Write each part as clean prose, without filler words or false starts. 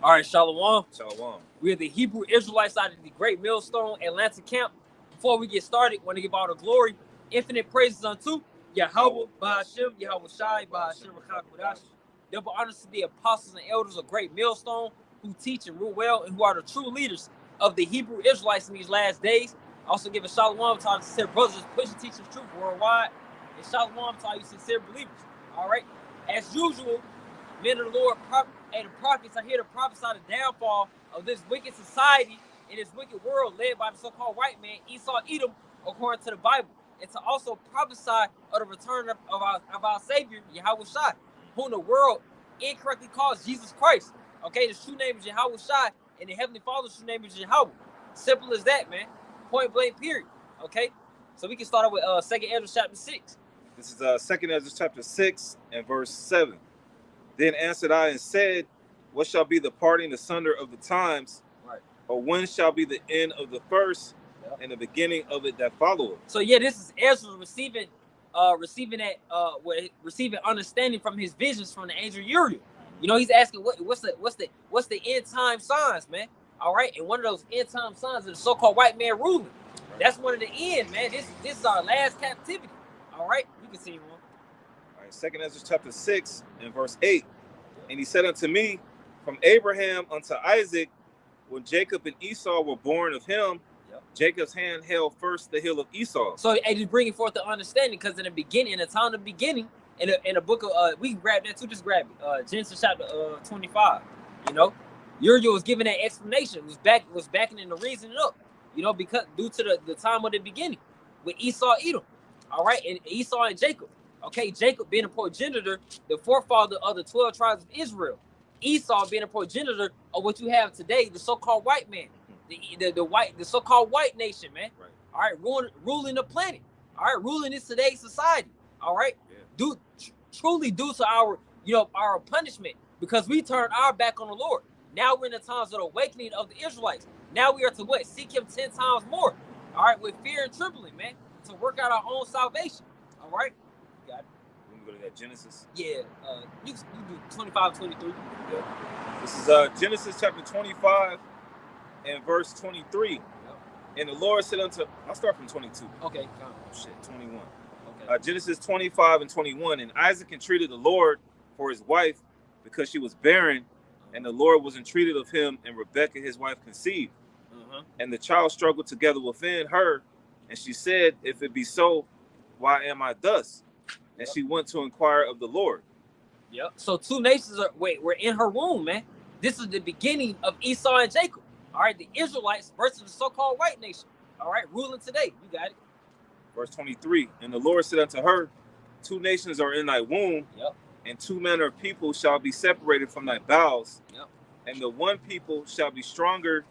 All right, Shalom. Shalom. We're the Hebrew Israelites out of the Great Millstone Atlanta camp. Before we get started, I want to give all the glory, infinite praises unto Yahweh, Bahashem, Yahweh Shai, Bahashem, Rakakwadash. Double honors to the apostles and elders of Great Millstone who teach and rule well and who are the true leaders of the Hebrew Israelites in these last days. Also give a shalom to our sincere brothers pushing teaching truth worldwide. And shalom to all you sincere believers. All right. As usual, men of the Lord and the prophets are here to prophesy the downfall of this wicked society in this wicked world led by the so-called white man, Esau Edom, according to the Bible, and to also prophesy of the return of our Savior, Yahweh Shai, whom the world incorrectly calls Jesus Christ. Okay, the true name is Yahweh Shai, and the Heavenly Father's true name is Yahweh. Simple as that, man. Point blank, period. Okay, so we can start with 2nd Ezra chapter 6. This is 2nd Ezra chapter 6 and verse 7. Then answered I and said, what shall be the parting asunder of the times? Right. Or when shall be the end of the first and the beginning of it that followeth? So yeah, this is Ezra receiving understanding from his visions from the angel Uriel. You know, he's asking what's the end time signs, man. All right, and one of those end time signs is the so-called white man ruling. Right. That's one of the end, man. This is our last captivity. All right, you can see him. All right, 2nd Ezra chapter 6 and verse 8. And he said unto me, from Abraham unto Isaac, when Jacob and Esau were born of him, Jacob's hand held first the heel of Esau. So and he's bringing forth the understanding, because in the time of the beginning, in the book of we can grab that too. Just grab it. Genesis chapter 25. You know, Uriel was giving that explanation. Was backing in the reasoning up. You know, because due to the time of the beginning with Esau, Edom. All right, and Esau and Jacob. Okay, Jacob being a progenitor, the forefather of the 12 tribes of Israel. Esau being a progenitor of what you have today, the so-called white man, the so-called white nation, man. Right. All right, ruling the planet. All right, ruling this today's society. All right, truly due to our punishment, because we turned our back on the Lord. Now we're in the times of the awakening of the Israelites. Now we are to what? Seek Him 10 times more. All right, with fear and trembling, man, to work out our own salvation. All right. Got it. Go to that Genesis. Yeah, you do 25, 23. Yeah. This is Genesis chapter 25 and verse 23. Yep. And the Lord said unto, I'll start from 22. Okay. 21. Okay. Genesis 25 and 21. And Isaac entreated the Lord for his wife because she was barren, and the Lord was entreated of him, and Rebekah his wife conceived. And the child struggled together within her, and she said, if it be so, why am I thus? And she went to inquire of the Lord. Yep. So two nations were in her womb, man. This is the beginning of Esau and Jacob. All right, the Israelites versus the so-called white nation. All right, ruling today. You got it. Verse 23. And the Lord said unto her, two nations are in thy womb, and two manner of people shall be separated from thy bowels. And the one people shall be stronger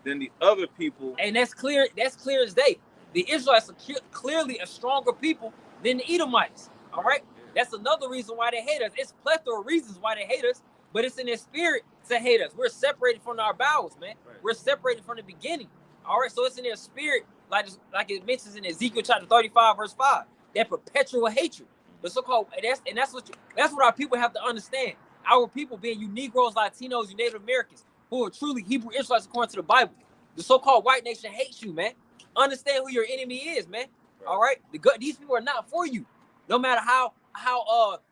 than the other people. And that's clear. That's clear as day. The Israelites are clearly a stronger people than the Edomites. All right, that's another reason why they hate us. It's plethora of reasons why they hate us, but it's in their spirit to hate us. We're separated from our bowels, man. Right. We're separated from the beginning. All right, so it's in their spirit, like it mentions in Ezekiel chapter 35, verse 5, that perpetual hatred. The so-called that's what our people have to understand. Our people, being you Negroes, Latinos, you Native Americans, who are truly Hebrew Israelites according to the Bible. The so-called white nation hates you, man. Understand who your enemy is, man. Right. All right, these people are not for you. No matter how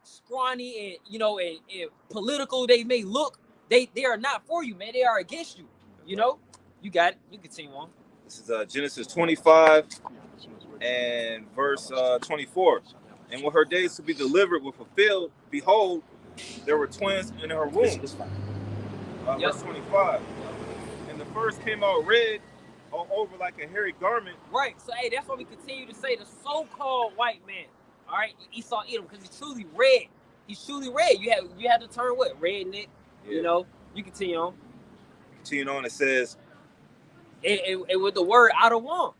scrawny and and political they may look, they are not for you, man. They are against you. You know, you got it. You continue on. This is Genesis 25 and verse 24. And when her days to be delivered were fulfilled, behold, there were twins in her womb. Verse 25. And the first came out red all over like a hairy garment. Right. So hey, that's why we continue to say the so-called white man. All right, Esau Edom, because he's truly red. He's truly red. You have to turn what? Redneck. Yeah. You know, you continue on. Continuing on, it says, and with the word Adawam,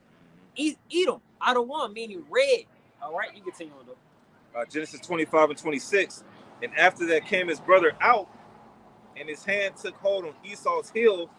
Edom, Adawam meaning red. All right, you continue on though. Genesis 25 and 26. And after that came his brother out, and his hand took hold on Esau's heel,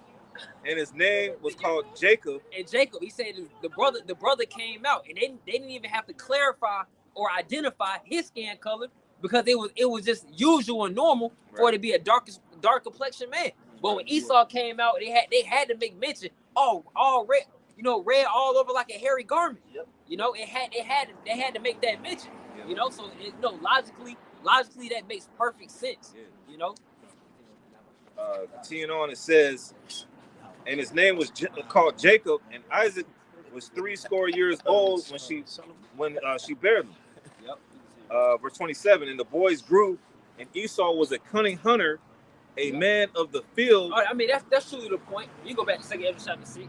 and his name was called Jacob. And Jacob, he said the brother came out, and they didn't even have to clarify or identify his skin color, because it was just usual and normal for it to be a darker dark complexion man. But when Esau came out, they had to make mention. Oh, all red, you know, red all over like a hairy garment. Yep. You know, they had to make that mention. Yeah. You know, so logically that makes perfect sense. Yeah. You know. Continuing on, it says, and his name was called Jacob, and Isaac was 80 years old when she bare them. Yep. Verse 27, and the boys grew, and Esau was a cunning hunter, a man of the field. I mean, that's truly the point. You go back to 2 Ezra chapter 6,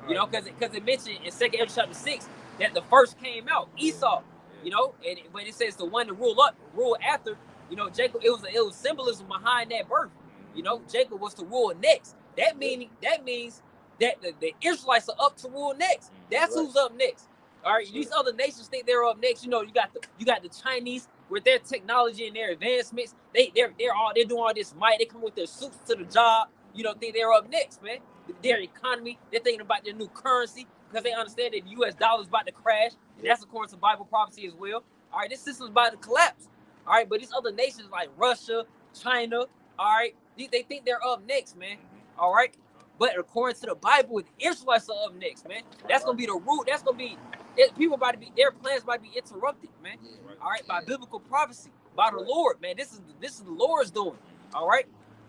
you know, because it mentioned in 2 Ezra chapter 6 that the first came out, Esau, you know, but it says the one to rule after, you know, Jacob. It was symbolism behind that birth. You know, Jacob was to rule next. That means that the Israelites are up to rule next. That's who's up next. All right, these other nations think they're up next. You know, you got the Chinese with their technology and their advancements. They're doing all this might. They come with their suits to the job. You know, think they're up next, man. Their economy, they're thinking about their new currency because they understand that the U.S. dollar is about to crash. And that's according to Bible prophecy as well. All right, this system's about to collapse. All right, but these other nations like Russia, China, all right, they think they're up next, man. All right, but according to the Bible, the Israelites are up next, man. That's gonna be the root. That's gonna be their plans might be interrupted, man. All right, by biblical prophecy, by the Lord, man. This is the Lord's doing. All right,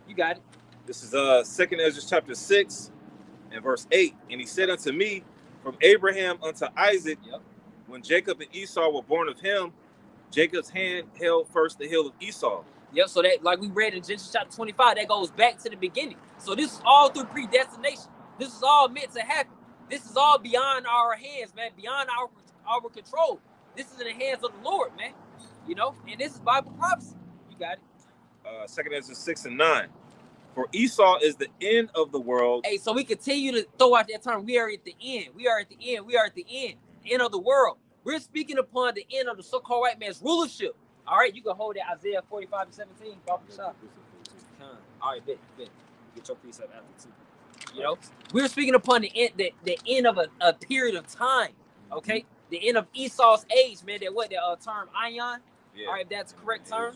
you got it. This is 2 Ezra chapter 6 and verse 8. And he said unto me, from Abraham unto Isaac, when Jacob and Esau were born of him, Jacob's hand held first the heel of Esau. Yep, so that, like we read in Genesis chapter 25, that goes back to the beginning. So this is all through predestination. This is all meant to happen. This is all beyond our hands, man, beyond our control. This is in the hands of the Lord, man. You know, and this is Bible prophecy. You got it. 2 Ezra 6 and 9. For Esau is the end of the world. Hey, so we continue to throw out that term. We are at the end. We are at the end. We are at the end. The end of the world. We're speaking upon the end of the so-called white man's rulership. All right, you can hold it, Isaiah 45 and 17. All right, bet. Get your precept after too. You know, we're speaking upon the end of a period of time. Okay, the end of Esau's age, man. That term Ion. Yeah. All right, if that's the correct term.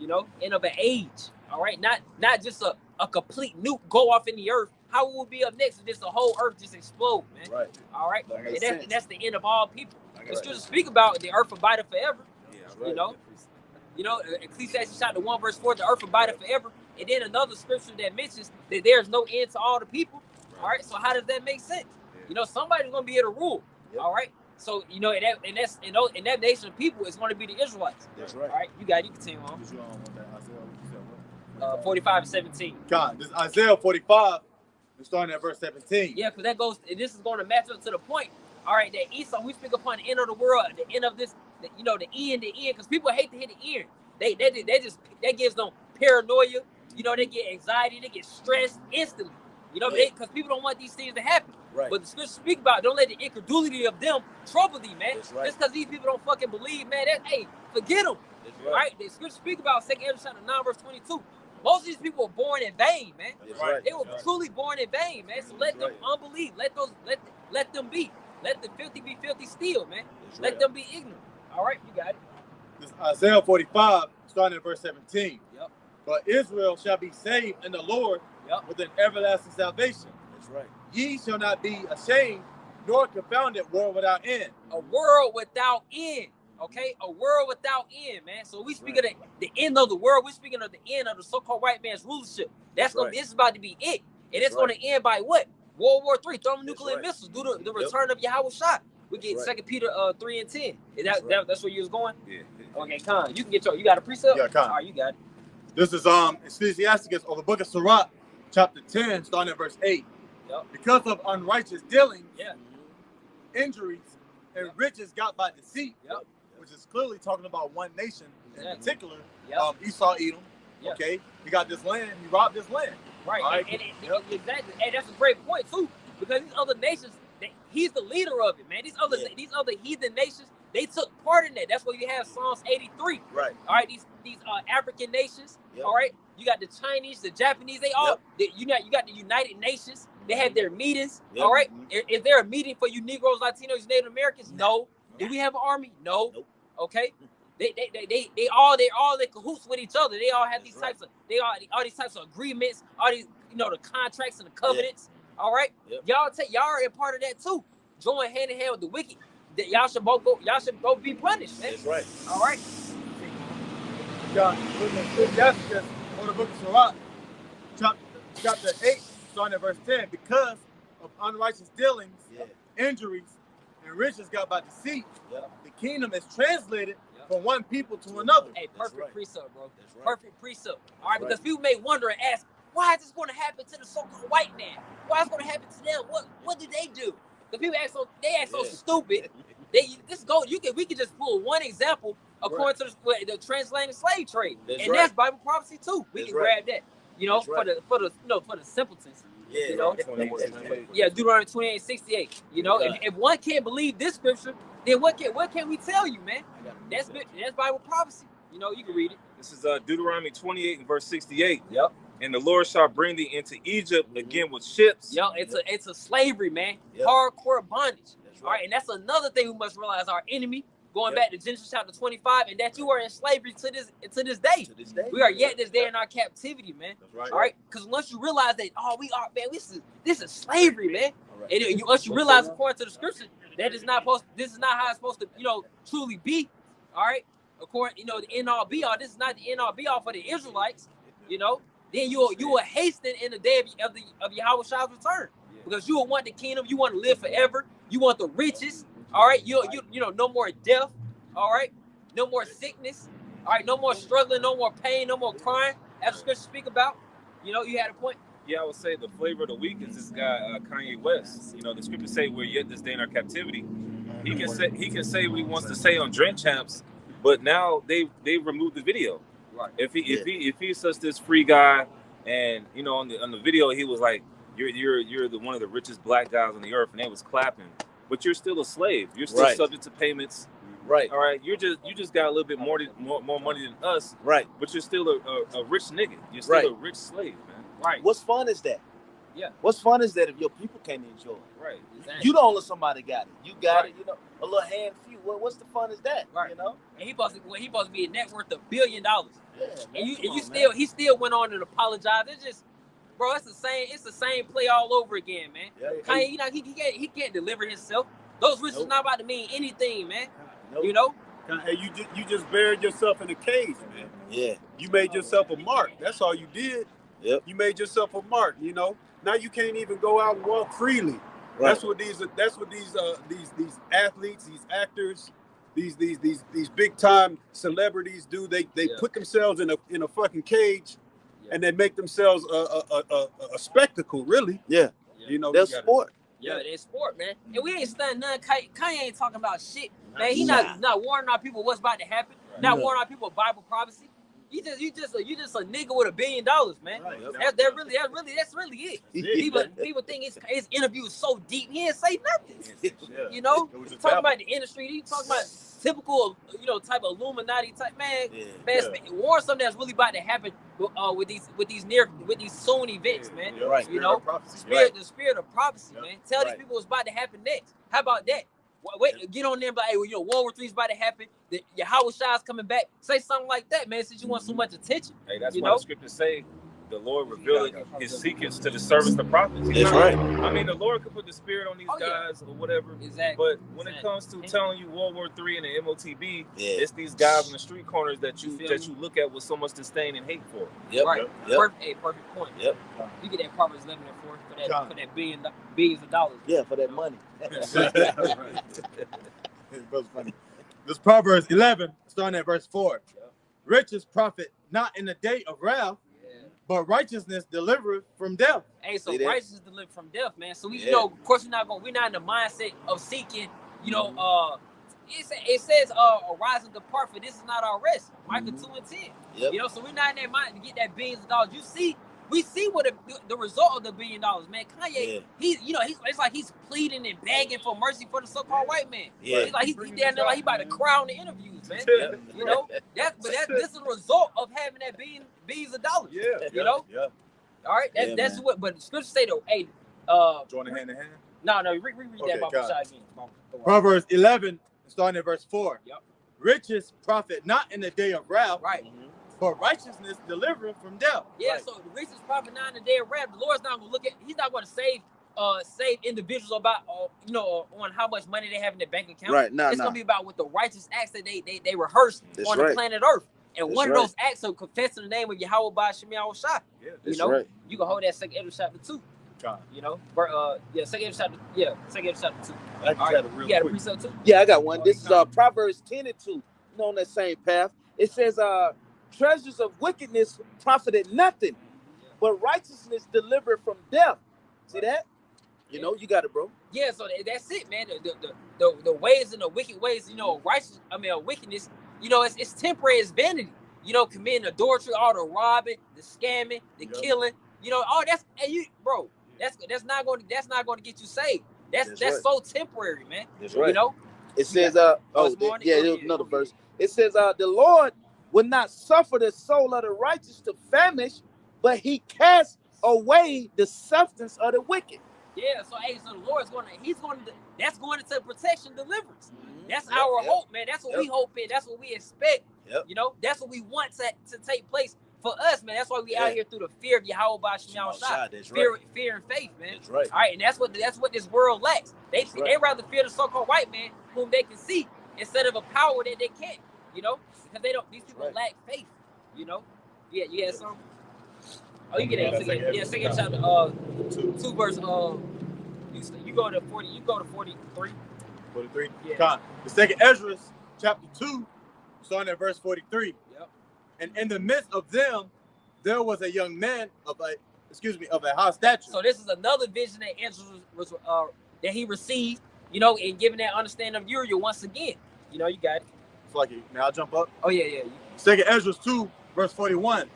You know, end of an age. All right, not just a complete nuke go off in the earth. How will we be up next if just the whole earth just explode, man? Right. All right, and that's the end of all people. The scriptures speak about the earth abideth forever. Yeah, right. You know, Ecclesiastes chapter 1 verse 4, the earth abideth forever. And then another scripture that mentions that there's no end to all the people. All right, so how does that make sense? Yeah. You know, somebody's gonna be able to rule. Yep. All right, so you know, and that nation of people is going to be the Israelites. That's right. All right, you got it. You continue on. 45 and 17. God, this is Isaiah 45. We're starting at verse 17. Yeah, because that goes. This is going to match up to the point. All right, that Esau, we speak upon the end of the world, the end of this. You know, the end, because people hate to hit the end. That gives them paranoia. You know, they get anxiety, they get stressed instantly. You know, because people don't want these things to happen. Right. But the scriptures speak about, don't let the incredulity of them trouble thee, man. Right. Just because these people don't fucking believe, man. Forget them. Right. The scriptures speak about 2 Ezra chapter 9 verse 22. Most of these people were born in vain, man. Right. They were truly born in vain, man. So let them unbelieve. Let them be. Let the filthy be filthy still, man. Let them be ignorant. All right, you got it. This is Isaiah 45, starting at verse 17. Yep. But Israel shall be saved in the Lord with an everlasting salvation. That's right. Ye shall not be ashamed, nor confounded, world without end. A world without end. Okay, a world without end, man. So we speak of the end of the world. We're speaking of the end of the so-called white man's rulership. This is about to be it, and it's going to end by what? World War III, thermonuclear missiles, do the return of Yahweh Shah. We get 2 Peter 3 and 10. That's where you was going? Yeah. Okay, Khan, you can get you got a precept? Yeah, Khan. All right, you got it. This is Ecclesiasticus, or the book of Sirach, chapter 10, starting at verse 8. Yep. Because of unrighteous dealings, injuries, and riches got by deceit, which is clearly talking about one nation in particular, Esau, Edom. Okay, he got this land, he robbed this land. Right, exactly. And that's a great point too, because these other nations, he's the leader of it, man. These other heathen nations, they took part in that. That's why you have Psalms 83. Right. All right, these African nations. Yep. All right, you got the Chinese, the Japanese. They all you got the United Nations. They have their meetings. Yep. All right. Is there a meeting for you Negroes, Latinos, Native Americans? No. Do we have an army? No. Nope. Okay. They all in cahoots with each other. They all have these types of all these types of agreements, all these the contracts and the covenants. Yeah. All right, y'all are a part of that too. Join hand in hand with the wicked. That y'all should both be punished. Man. That's right. All right. God, Ecclesiastes or the book of Sirach, chapter 8, starting at verse 10, because of unrighteous dealings, injuries, and riches got by deceit, the kingdom is translated from one people to another. Hey, perfect precept, bro. Right. Perfect precept. All right, because people may wonder and ask, why is this going to happen to the so-called white man? Why is it going to happen to them? What did they do? Because people act so stupid. We could just pull one example according to the transatlantic slave trade, that's Bible prophecy too. We can grab that, for the simpletons. Deuteronomy 28:68. If one can't believe this scripture, then what can we tell you, man? That's Bible prophecy. You can read it. This is Deuteronomy 28 and verse 68. Yep. And the Lord shall bring thee into Egypt again with ships. It's a slavery, man. Hardcore bondage. All right, and that's another thing we must realize: our enemy. Going back to Genesis chapter 25, and that you are in slavery to this day. We are yet this day in our captivity, man. All right, because once you realize that, we are, man, this is slavery, man. And once you realize, according to the scripture, this is not how it's supposed to, truly be. All right, according, the end all be all. This is not the end all be all for the Israelites. Then you will hasten in the day of Yahweh Shah's return, because you will want the kingdom, you want to live forever, you want the riches. All right, no more death. All right, no more sickness. All right, no more struggling, no more pain, no more crying. As the scriptures speak about, you had a point. Yeah, I would say the flavor of the week is this guy Kanye West. The scriptures say we're yet this day in our captivity. He can say what he wants to say on Drink Champs, but now they've removed the video. Right. If he's such this free guy, and on the video he was like, you're the one of the richest black guys on the earth, and they was clapping. But you're still a slave. You're still subject to payments. Right. All right. You just got a little bit more money than us. Right. But you're still a rich nigga. You're still a rich slave, man. Right. What's fun is that? Yeah. What's fun is that if your people can't enjoy it. Right. Exactly. You don't let somebody got it. You got it. A little hand few. What's the fun is that? Right. And he supposed to be a net worth $1 billion. Yeah. And he still went on and apologized. It's just. Bro, it's the same play all over again, man. Kanye, he can't deliver himself. Those riches not about to mean anything, man. Hey, you just buried yourself in a cage, man. Yeah. You made yourself a mark. That's all you did. Yep. You made yourself a mark. Now you can't even go out and walk freely. Right. That's what these athletes, these actors, these big time celebrities do. They put themselves in a fucking cage. And they make themselves a spectacle, really. Yeah. They're sport. Yeah, they're sport, man. And we ain't studying none. Kanye ain't talking about shit, man. He not warning our people what's about to happen. Not warning our people Bible prophecy. You just a nigga with $1 billion, man. Right. That's really it. People think his interview is so deep. He didn't say nothing. Talking about the industry. He talking about typical, type of Illuminati type man. Warn something that's really about to happen with these soon events, man. Yeah, right. The spirit of prophecy, man. Tell these people what's about to happen next. How about that? Wait, get on there and be like, hey, World War III is about to happen. Yahweh Shah's coming back. Say something like that, man, since you want so much attention. Hey, that's why the scriptures say the Lord revealed his secrets to the servants, the prophets. That's right. I mean, the Lord could put the spirit on these guys or whatever. Exactly. But when it comes to telling you World War III and the MOTB, it's these guys on the street corners that you look at with so much disdain and hate for. Yep. Right. Yep. Perfect point. Yep. You get that Proverbs 11 and 4 for that billions of dollars. Yeah, for that money. That's funny. This Proverbs 11, starting at verse 4. Riches profit not in the day of wrath, but righteousness delivereth from death. Hey, so righteousness delivered from death, man. So we, of course, we're not in the mindset of seeking, it says, arise and depart, for this is not our rest. Micah 2 and 10. Yep. So we're not in that mind to get that billions of dollars. We see what the result of the $1 billion, man. Kanye, it's like he's pleading and begging for mercy for the so-called white man. Yeah. It's like he's down there like he about to cry on the interviews, man. This is a result of having that billions of dollars. Yeah. All right, that's what. But the scriptures say though, hey, joining hand in hand. No, read that Bible shot again. Proverbs 11, starting at verse 4. Yep. riches profit not in the day of wrath, Right. but righteousness delivering from death. Yeah, Right. so the riches profit not in the day of wrath. The Lord's not gonna look at. He's not gonna save individuals about on how much money they have in their bank account. Right. It's gonna be about what the righteous acts that they rehearse on the planet Earth. And one of those acts of confessing the name of Yahweh Ba'ashem Yahushua. You know, you can hold that 2 Ezra chapter 2. You know, 2 Ezra chapter 2. I All right, you got a precept too? Yeah, I got one. This is Proverbs 10:2. You know, on that same path. It says, treasures of wickedness profited nothing, but righteousness delivered from death. See that? You know, you got it, bro. Yeah, so that's it, man. The ways and the wicked ways, wickedness, it's temporary, it's vanity. You know, committing adultery, all the robbing, the scamming, the killing, all that's that's not going to get you saved. That's so temporary, man. That's right. You know? It says, another verse. It says, the Lord will not suffer the soul of the righteous to famish, but he casts away the substance of the wicked. Yeah, so the Lord's that's going into protection, deliverance. That's our hope, man. That's what we hope in. That's what we expect. You know, that's what we want to take place for us, man. That's why we out here through the fear of Yahweh Ba'ashem Yahushua. Fear and faith, man. That's right. All right, and that's what this world lacks. They rather fear the so-called white man whom they can see instead of a power that they can't, because these people lack faith, Yeah, you had some. Oh, you get it. Yeah, 2 chapter 2 verse you go to 40. You go to 43. 43. Yeah. The 2 Ezra chapter 2, starting at verse 43. Yep. And in the midst of them, there was a young man of a high stature. So this is another vision that Ezra was that he received, and giving that understanding of Uriel once again. You got it. It's like, now I'll jump up. Oh yeah. 2 Ezra 2, verse 41.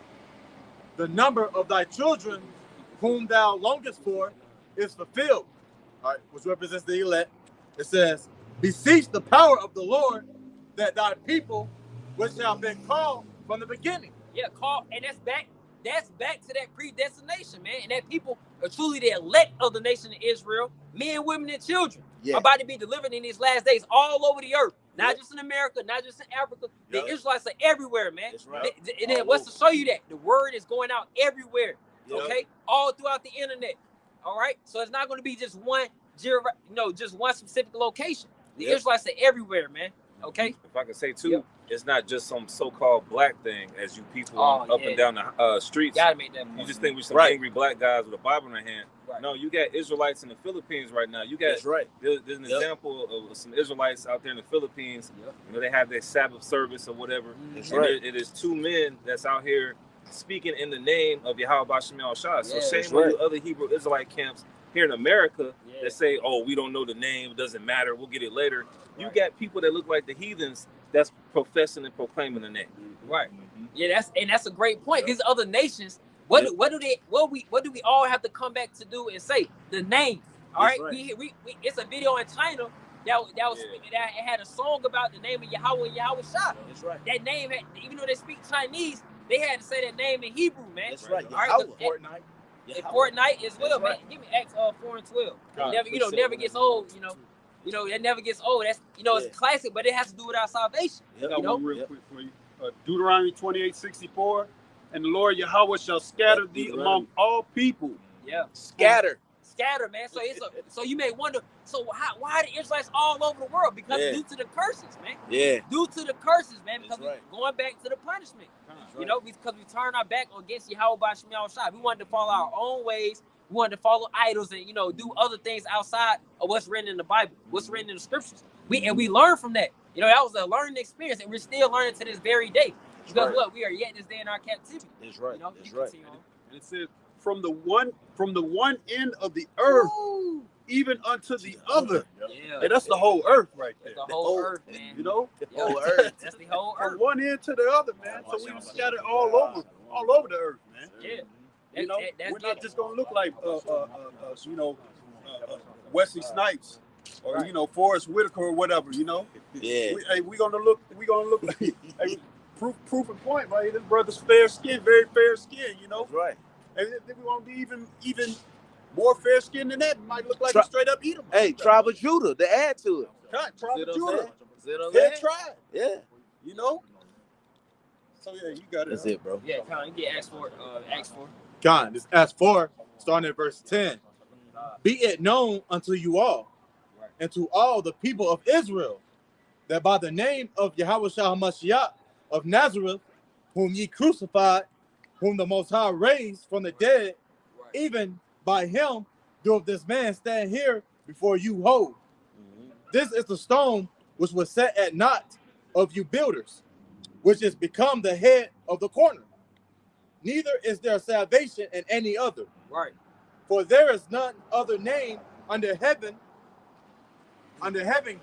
The number of thy children whom thou longest for is fulfilled. All right, which represents the elect. It says, beseech the power of the Lord that thy people which have been called from the beginning. Yeah, called, and that's back to that predestination, man. And that people are truly the elect of the nation of Israel, men, women, and children, are about to be delivered in these last days all over the earth. Not just in America, not just in Africa. The Israelites are everywhere, man. That's right. And then what's to show you that? The word is going out everywhere, okay? All throughout the internet, all right? So it's not going to be just one specific location. The Israelites are everywhere, man, okay? If I could say, too, it's not just some so-called black thing as you people up and down the streets. Gotta make that point. You just think we're some angry black guys with a Bible in their hand. Right. No, you got Israelites in the Philippines right now. You got there's an example of some Israelites out there in the Philippines. They have their Sabbath service or whatever. It is 2 men that's out here speaking in the name of Yahweh Ba'ashem Yahushua. So shame on you other Hebrew Israelite camps here in America that say, oh, we don't know the name, it doesn't matter, we'll get it later. You got people that look like the heathens that's professing and proclaiming the name. Right. Yeah, that's a great point. These other nations, what do we all have to come back to do and say? The name. All right. We it's a video in China that had a song about the name of Yahweh Yahushua. That's right. That name even though they speak Chinese, they had to say that name in Hebrew, man. That's right. All right. Fortnite. And Fortnite as well, man. Give me Acts 4 and 12. Never gets old, that never gets old. That's it's classic, but it has to do with our salvation. I got one real quick for you. Deuteronomy 28:64. And the Lord Yahweh shall scatter thee among all people. Yeah. Scatter, man. So you may wonder, why are the Israelites all over the world? Because due to the curses, man. Yeah. Due to the curses, man. Because we're going back to the punishment. Because we turn our back against Yahweh Ba'ashem Yahushua. We wanted to follow our own ways. We wanted to follow idols and do other things outside of what's written in the Bible, what's written in the scriptures. We learned from that. That was a learning experience, and we're still learning to this very day. Because look, we are yet this day in our captivity. That's right. That's right. And it says from the one end of the earth, even unto the other. Yeah. And that's the whole earth right there. That's the whole earth, man. The whole earth. That's the whole earth. From one end to the other, man. So we scattered all over the earth, man. Yeah. We're not just gonna look like Wesley Snipes or Forrest Whitaker or whatever, Yeah. We gonna look like proof and point, right? This brother's fair skin, very fair skin, That's right. And then we want to be even more fair skinned than that. We might look like a straight up Edom. Hey, Tribe of Judah, to add to it. Tribe of Judah. Head tribe. Yeah. You know? So yeah, you got it. That's it, bro. Yeah, Con, you get Acts 4. Acts 4. Con, this Acts 4, starting at verse 10. Be it known unto you all, and to all the people of Israel, that by the name of Yahushua HaMashiach of Nazareth, whom ye crucified, whom the Most High raised from the dead, even by him doth this man stand here before you whole. This is the stone which was set at naught of you builders, which is become the head of the corner. Neither is there salvation in any other. Right. For there is none other name under heaven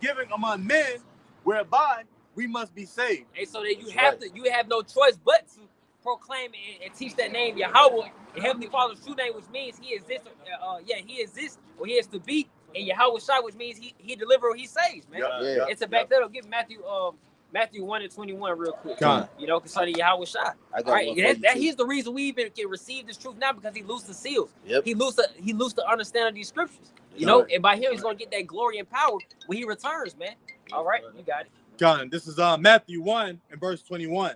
given among men whereby we must be saved. And so that you have no choice but to proclaim and teach that name Yahweh, the Heavenly Father's true name, which means he exists. He exists or he is to be, and Yahweh Shai, which means he delivers or he saves, man. Yeah. It's a back that'll give Matthew 1:21 real quick. God. You know, concerning Yahweh Shai. Right. He's the reason we even can receive this truth now, because he loosed the seals. Yep. He loosed the understanding of these scriptures. You know, and by him he's gonna get that glory and power when he returns, man. All right, you got it. God, this is Matthew 1 and verse 21.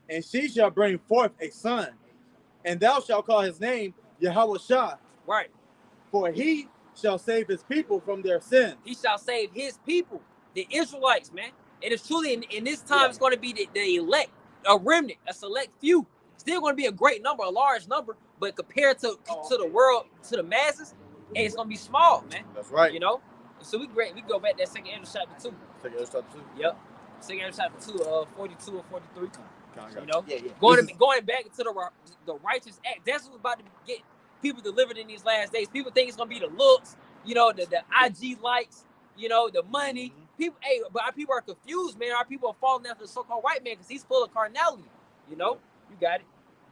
And she shall bring forth a son, and thou shalt call his name Yahweh Shai. Right. For he shall save his people from their sins. He shall save his people, the Israelites, man. It is truly in this time it's going to be the elect, a remnant, a select few. Still going to be a great number, a large number, but compared to the world, to the masses, it's going to be small, man. That's right. You know? So we go back to that 2 Ezra chapter 2. 2 Ezra chapter 2. Yep. 2 Ezra chapter 2, 42 or 43. You know? Yeah. Going back to the righteous act. That's what's about to get people delivered in these last days. People think it's going to be the looks, you know, the IG likes, you know, the money. People, but our people are confused, man. Our people are falling after the so-called white man because he's full of carnality. You know? You got it.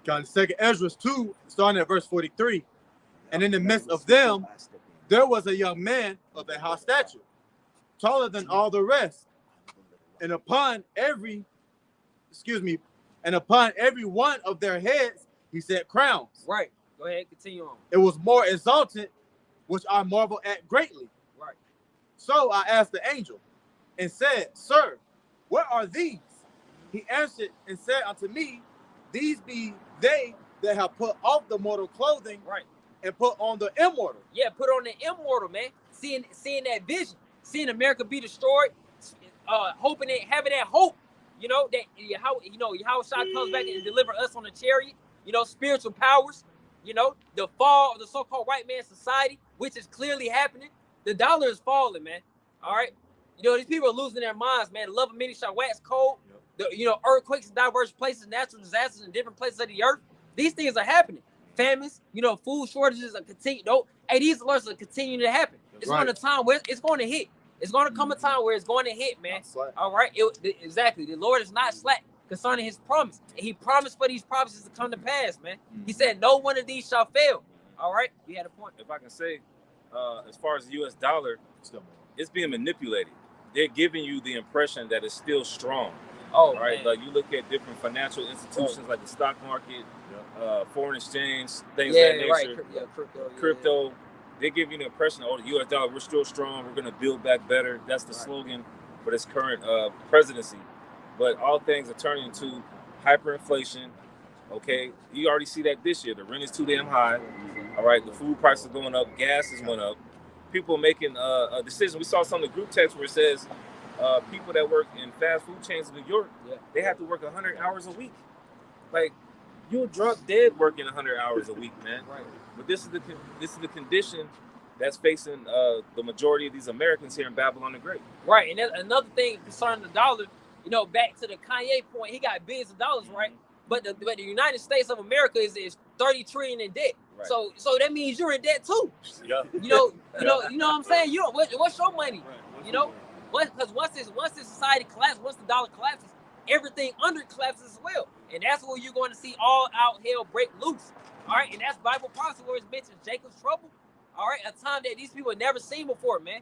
God, 2 Ezra 2, starting at verse 43. And in the midst of them, there was a young man of a high stature, taller than all the rest. And upon every one of their heads, he set crowns. Right. Go ahead, continue on. It was more exalted, which I marvel at greatly. Right. So I asked the angel and said, Sir, what are these? He answered and said unto me, These be they that have put off the mortal clothing, right, and put on the immortal. Yeah, put on the immortal, man. Seeing that vision, seeing America be destroyed, hoping and having that hope, you know, that Yahweh Shai comes back and deliver us on the chariot, you know, spiritual powers, you know, the fall of the so-called white man society, which is clearly happening. The dollar is falling, man. All right. You know, these people are losing their minds, man. The love of many shall wax cold. Yep. Earthquakes in diverse places, natural disasters in different places of the earth. These things are happening. Famines, food shortages are continuing. These alerts are continuing to happen. It's going to time where it's going to hit. It's going to come a time where it's going to hit, man. All right. Exactly. The Lord is not slack concerning his promise. And he promised for these promises to come to pass, man. He said, no one of these shall fail. All right. You had a point. If I can say, as far as the U.S. dollar, it's being manipulated. They're giving you the impression that it's still strong. Oh, right. Man. Like you look at different financial institutions like the stock market, foreign exchange, things of that nature. Right. Crypto. They give you the impression, the U.S. dollar, we're still strong. We're going to build back better. That's the slogan for this current presidency. But all things are turning into hyperinflation. Okay, you already see that this year. The rent is too damn high. All right, the food prices are going up. Gas has went up. People making a decision. We saw some of the group text where it says people that work in fast food chains in New York, they have to work 100 hours a week. Like, you're drunk dead working 100 hours a week, man. Right. But this is the condition that's facing the majority of these Americans here in Babylon the Great. Right, and another thing concerning the dollar, back to the Kanye point, he got billions of dollars, right? But the United States of America is 30 trillion in debt. Right. So that means you're in debt too. Yeah. You know what I'm saying? What's your money? Right. Because once this society collapses, once the dollar collapses, everything under it collapses as well. And that's where you're going to see all out hell break loose. All right, and that's Bible prophecy where it's mentioned Jacob's trouble. All right, a time that these people had never seen before, man.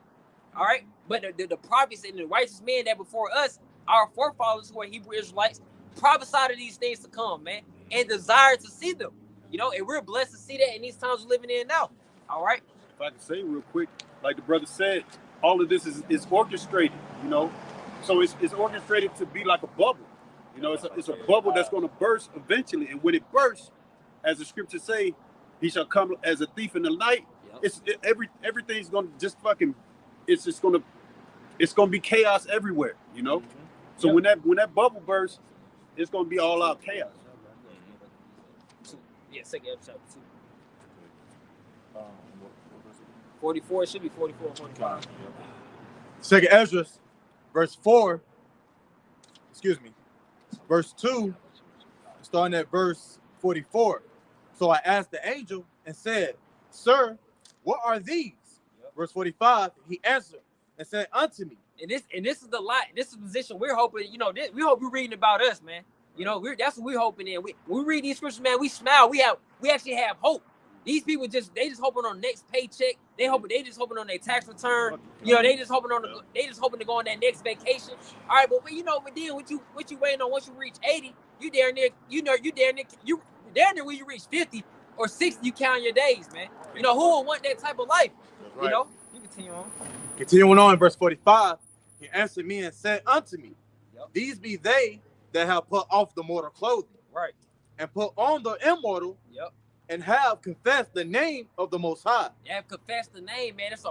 All right, but the prophets and the righteous men that before us, our forefathers who are Hebrew Israelites, prophesied of these things to come, man, and desire to see them. And we're blessed to see that in these times we're living in now. All right. If I can say real quick, like the brother said, all of this is orchestrated. So it's orchestrated to be like a bubble. You know, it's a bubble that's going to burst eventually. And when it bursts, as the scriptures say, he shall come as a thief in the night. Everything's going to just fucking, it's going to be chaos everywhere, you know? So when that bubble bursts, it's going to be all out chaos. Yeah, second chapter 2. 44, it should be 44 or 45. Second Ezra, verse 4, verse 2, starting at verse 44. So I asked the angel and said, Sir, what are these? Verse 45, he answered and said unto me. And this is the light. This is the position we're hoping. You know, we hope you're reading about us, man. You know, that's what we're hoping in. When we read these scriptures, man, we smile. We actually have hope. These people just hoping on the next paycheck. They just hoping on their tax return. You know, they just hoping to go on that next vacation. All right, but you know, but then what you waiting on once you reach 80, you there near when you reach 50 or 60, you count your days, man. You know, who would want that type of life? Right. You know, you continue on. Continuing on in verse 45, he answered me and said unto me, These be they that have put off the mortal clothing, right, and put on the immortal, and have confessed the name of the Most High. They have confessed the name, man. That's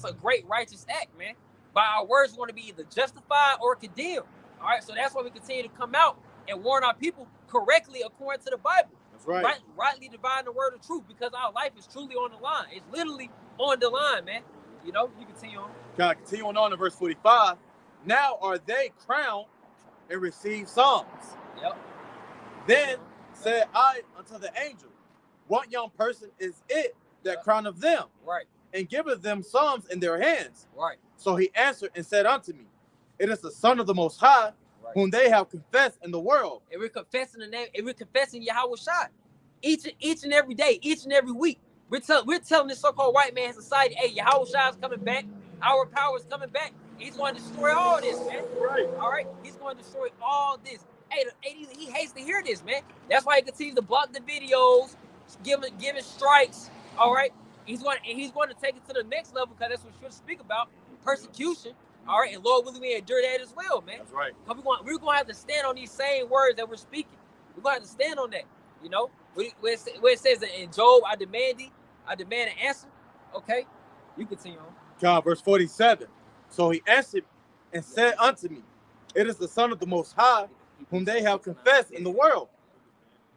a great righteous act, man. By our words, we want to be either justified or condemned. All right, so that's why we continue to come out and warn our people correctly according to the Bible. That's right. Rightly divine the word of truth, because our life is truly on the line. It's literally on the line, man. You know, you continue on. Continuing on in verse 45. Now are they crowned and receive psalms. Then said I unto the angel, What young person is it that crowneth them? Right. And giveth them psalms in their hands. Right. So he answered and said unto me, It is the Son of the Most High, whom they have confessed in the world. And we're confessing the name, and we're confessing Yahweh Shai. Each and every day, each and every week. We're telling this so-called white man society, hey, Yahweh Shai is coming back. Our power is coming back. He's going to destroy all this, man. Right. All right? He's going to destroy all this. Hey, he hates to hear this, man. That's why he continues to block the videos, giving strikes. All right? He's going to take it to the next level, because that's what we're speak about, persecution. All right? And Lord willing, we endure that as well, man. That's right. We're going to have to stand on these same words that we're speaking. We're going to have to stand on that, you know? Where it says that in Job, I demand an answer. Okay? You continue on. Verse 47. So he answered and said unto me, It is the Son of the Most High, whom they have confessed in the world.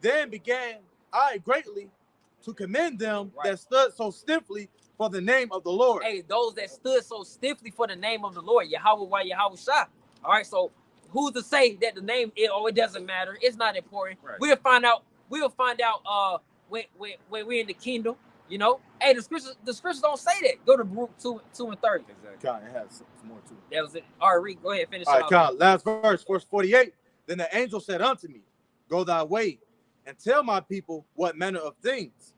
Then began I greatly to commend them that stood so stiffly for the name of the Lord. Hey, those that stood so stiffly for the name of the Lord, Yahweh Yahweh Shai. All right, so who's to say that the name, it doesn't matter? It's not important. Right. We'll find out when we're in the kingdom. You know, hey, the scriptures don't say that. Go to Baruch 2 and 30. Exactly. It has some more too. That was it. All right, Reed, go ahead, finish. All right, last verse 48. Then the angel said unto me, Go thy way, and tell my people what manner of things,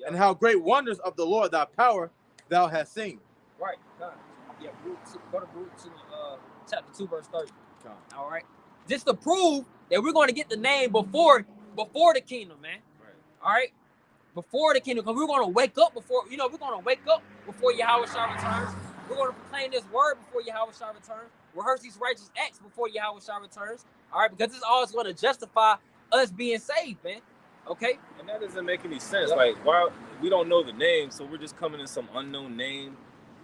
and how great wonders of the Lord thy power thou hast seen. Right. Yeah, go to Baruch 2, chapter 2, verse 30. All right. Just to prove that we're going to get the name before the kingdom, man. Right. All right. Before the kingdom, because we're going to wake up before Yahweh Shai returns. We're going to proclaim this word before Yahweh Shai returns. Rehearse these righteous acts before Yahweh Shai returns. All right, because this all is going to justify us being saved, man. Okay? And that doesn't make any sense. Like, why we don't know the name, so we're just coming in some unknown name.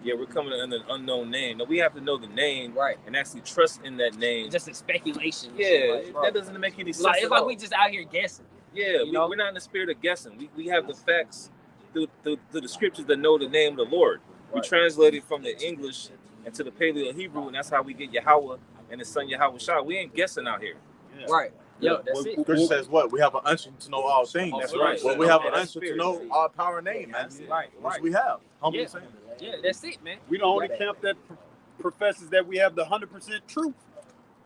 Yeah, we're coming in an unknown name. No, we have to know the name, right, and actually trust in that name. Just a speculation. Yeah, that doesn't make any sense. It's like we just out here guessing. Yeah, we're not in the spirit of guessing. We have the facts through the scriptures that know the name of the Lord. Right. We translate it from the English into the Paleo Hebrew, and that's how we get Yahweh and his son Yahweh Shai. We ain't guessing out here. Yeah. Right. Yeah, that's it. Scripture says what? We have an unction to know all things. That's right. Well, we have an unction to know our power name, man. Right. Which we have. Humbly saying. Yeah, that's it, man. We the only camp that professes that we have the 100% truth.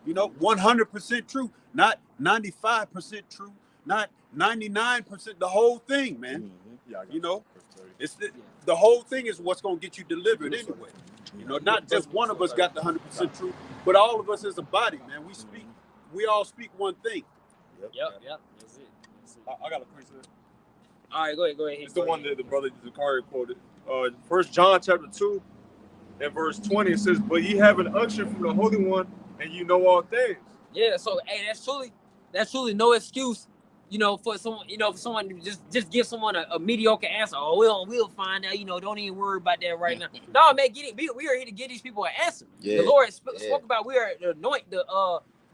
You know, 100% truth, not 95% true, not 99%. The whole thing, man. Mm-hmm. Yeah, you know, it's the whole thing is what's going to get you delivered anyway. You know, not just one of us got the 100% truth, but all of us as a body, man. We all speak one thing. Yep. That's it. I got a precept. All right, go ahead. It's the one that the brother Zakari quoted. 1 John chapter 2 and verse 20, it says, But ye have an unction from the Holy One, and you know all things. Yeah, so hey, that's truly no excuse, for someone, for someone to just give someone a mediocre answer. Oh, we'll find out. Don't even worry about that right now. No, man, get it. We are here to give these people an answer. Yeah. The Lord spoke about we are to anoint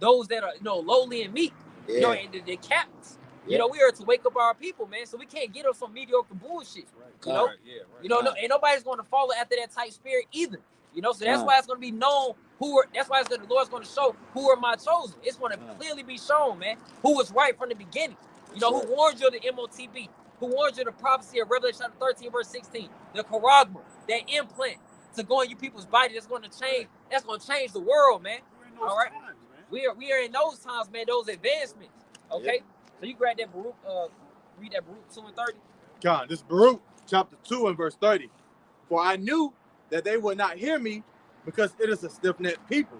those that are lowly and meek. And the captains. We are to wake up our people, man. So we can't get up some mediocre bullshit. Right. Ain't nobody's going to follow after that type spirit either. So that's why it's going to be known that's why the Lord's going to show who are my chosen. It's going to clearly be shown, man, who was right from the beginning. Who warned you of the MOTB, who warned you of the prophecy of Revelation chapter 13, verse 16, the charagma, that implant to go in you people's body that's going to change the world, man. All right. Times, man. We are in those times, man, those advancements. Okay? So you grab that Baruch, read that Baruch 2 and 30. God, this Baruch chapter 2 and verse 30. For I knew that they would not hear me, because it is a stiff-necked people.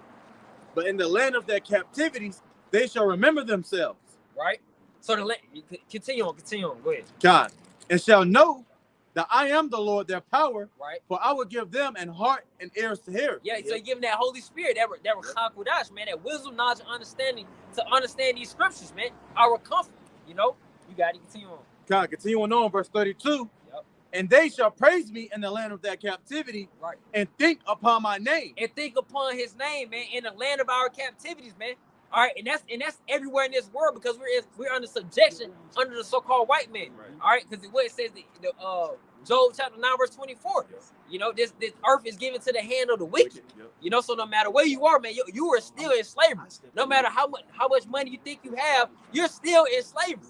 But in the land of their captivities, they shall remember themselves. Right? So continue on. Go ahead. God, and shall know that I am the Lord, their power. Right. For I will give them an heart and ears to hear. Yeah, so you give them that Holy Spirit, that Ruach HaKodesh, man, that wisdom, knowledge, and understanding to understand these scriptures, man. Our comfort, You got to continue on. God, continuing on, verse 32. And they shall praise me in the land of their captivity, right? And think upon my name. And think upon his name, man, in the land of our captivities, man. All right, and that's everywhere in this world, because we're under subjection under the so-called white man. Right. All right, because what it says, Job chapter 9, verse 24. This earth is given to the hand of the wicked. So no matter where you are, man, you are still in slavery. No matter how much money you think you have, you're still in slavery.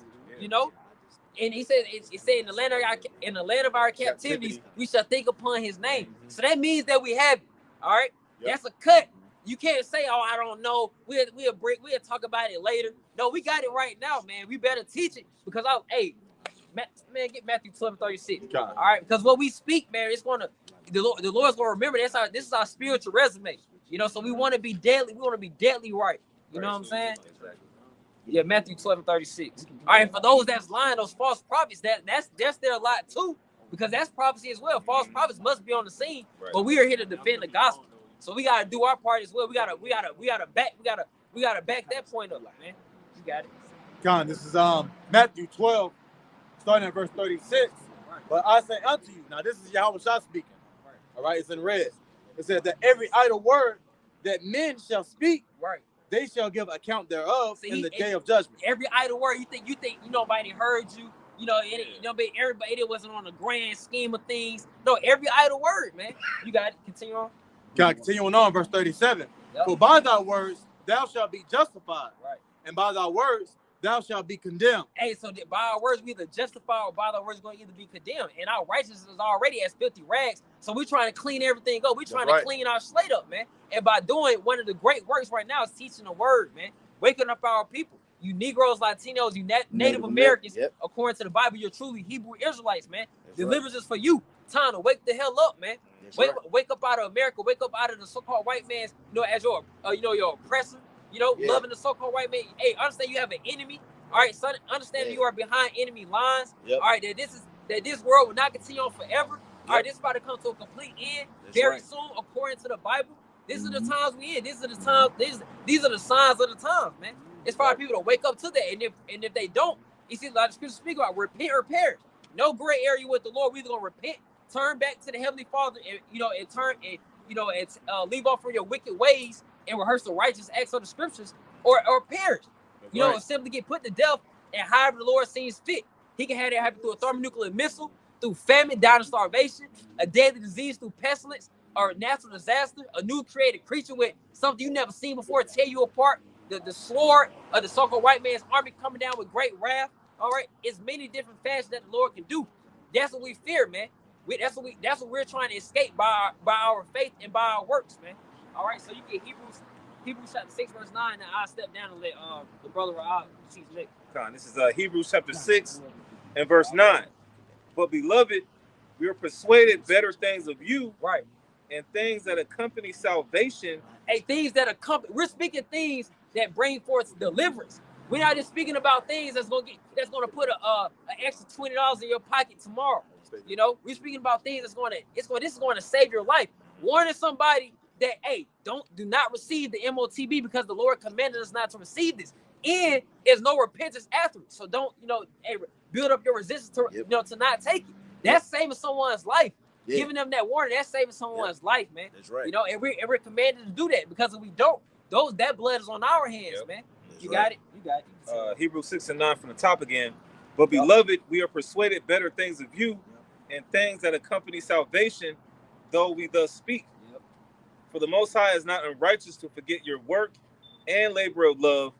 And he said, it said in the land of our captivities, we shall think upon his name. So that means that we have it. All right, that's a cut. You can't say, oh, I don't know. We'll talk about it later. No, we got it right now, man. We better teach it, because get Matthew 12:36. All right, because what we speak, man, the Lord's gonna remember. This is our spiritual resume. So we want to be deadly. We want to be deadly right. You know what I'm saying? Exactly. Yeah, Matthew 12:36. All right, for those that's lying, those false prophets, that's their lot too, because that's prophecy as well. False prophets must be on the scene, but we are here to defend the gospel. So we gotta do our part as well. We gotta back that point up, man. You got it. Con, this is Matthew 12, starting at verse 36. But I say unto you, now this is Yahweh Shah speaking. All right, it's in red. It says that every idle word that men shall speak, they shall give account thereof in the day of judgment. Every idle word you think nobody heard you. Everybody wasn't on the grand scheme of things. No, every idle word, man. You got it. Continue on. God, continuing on, verse 37. For by thy words thou shalt be justified, and by thy words thou shalt be condemned. Hey, so by our words we either justify, or by our words we're going to either be condemned. And our righteousness is already as filthy rags. So we're trying to clean everything up. We're trying to clean our slate up, man. And by doing one of the great works right now is teaching the word, man. Waking up our people. You Negroes, Latinos, you Native Americans, according to the Bible, you're truly Hebrew Israelites, man. Deliverance is for you. Time to wake the hell up, man. Wake up out of America. Wake up out of the so-called white man's, as your oppressor. Loving the so-called white man. Hey, understand you have an enemy. All right, son. Understand that you are behind enemy lines. All right, that this world will not continue on forever. All right, this is about to come to a complete end very soon, according to the Bible. These are the times we in. These are the times. These are the signs of the times, man. It's for our people to wake up to that, and if they don't, you see, like the scriptures speak about, repent or perish. No gray area with the Lord. We're either gonna repent, turn back to the Heavenly Father, and leave off from your wicked ways and rehearse the righteous acts of the scriptures, or perish. Simply get put to death, and however the Lord sees fit. He can have it happen through a thermonuclear missile, through famine, down to starvation, a deadly disease through pestilence, or a natural disaster, a new created creature with something you never seen before tear you apart. The sword of the so-called white man's army coming down with great wrath. All right, it's many different fashions that the Lord can do. That's what we fear, man. That's what we're trying to escape by our faith and by our works, man. All right, so you get Hebrews chapter 6 verse 9, and I'll step down and let the brother teach Nick. This is Hebrews chapter 6 and verse 9. But beloved, we are persuaded better things of you, and things that accompany salvation. Hey, things that accompany. We're speaking things that bring forth deliverance. We're not just speaking about things that's gonna put an extra $20 in your pocket tomorrow. We're speaking about things this is going to save your life. Warning somebody that, hey, do not receive the MOTB because the Lord commanded us not to receive this. And there's no repentance afterwards. So don't, hey, build up your resistance to, to not take it. That's saving someone's life. Giving them that warning, that's saving someone's life, man. That's right. And we're commanded to do that, because if we don't, that blood is on our hands, man. You got it. Hebrews 6:9 from the top again. But beloved, we are persuaded better things of you, and things that accompany salvation, though we thus speak. For the Most High is not unrighteous to forget your work and labor of love,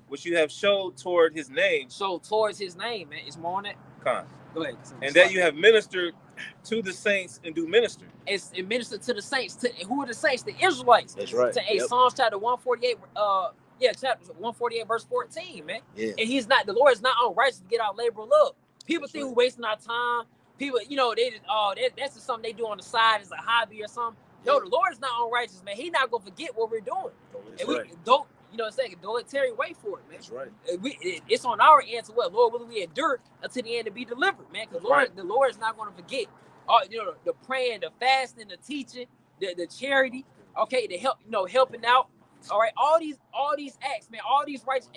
which you have showed toward his name. So towards his name, man. It's more on that. Go ahead. And that you have ministered to the saints and do minister. It ministered to the saints. Who are the saints? The Israelites. That's right. To Psalms chapter 148. Chapter 148, verse 14, man. Yeah. And the Lord is not unrighteous to get our labor of love. People think we're wasting our time. People, that's just something they do on the side as a hobby or something. No, the Lord is not unrighteous, man. He's not gonna forget what we're doing. And we don't, don't Terry, wait for it, man. That's right. It's on our end to what, Lord, will we endure until the end to be delivered, man? Because the Lord is not gonna forget. The praying, the fasting, the teaching, the charity, the help, helping out. All right, all these acts, man, all these rights,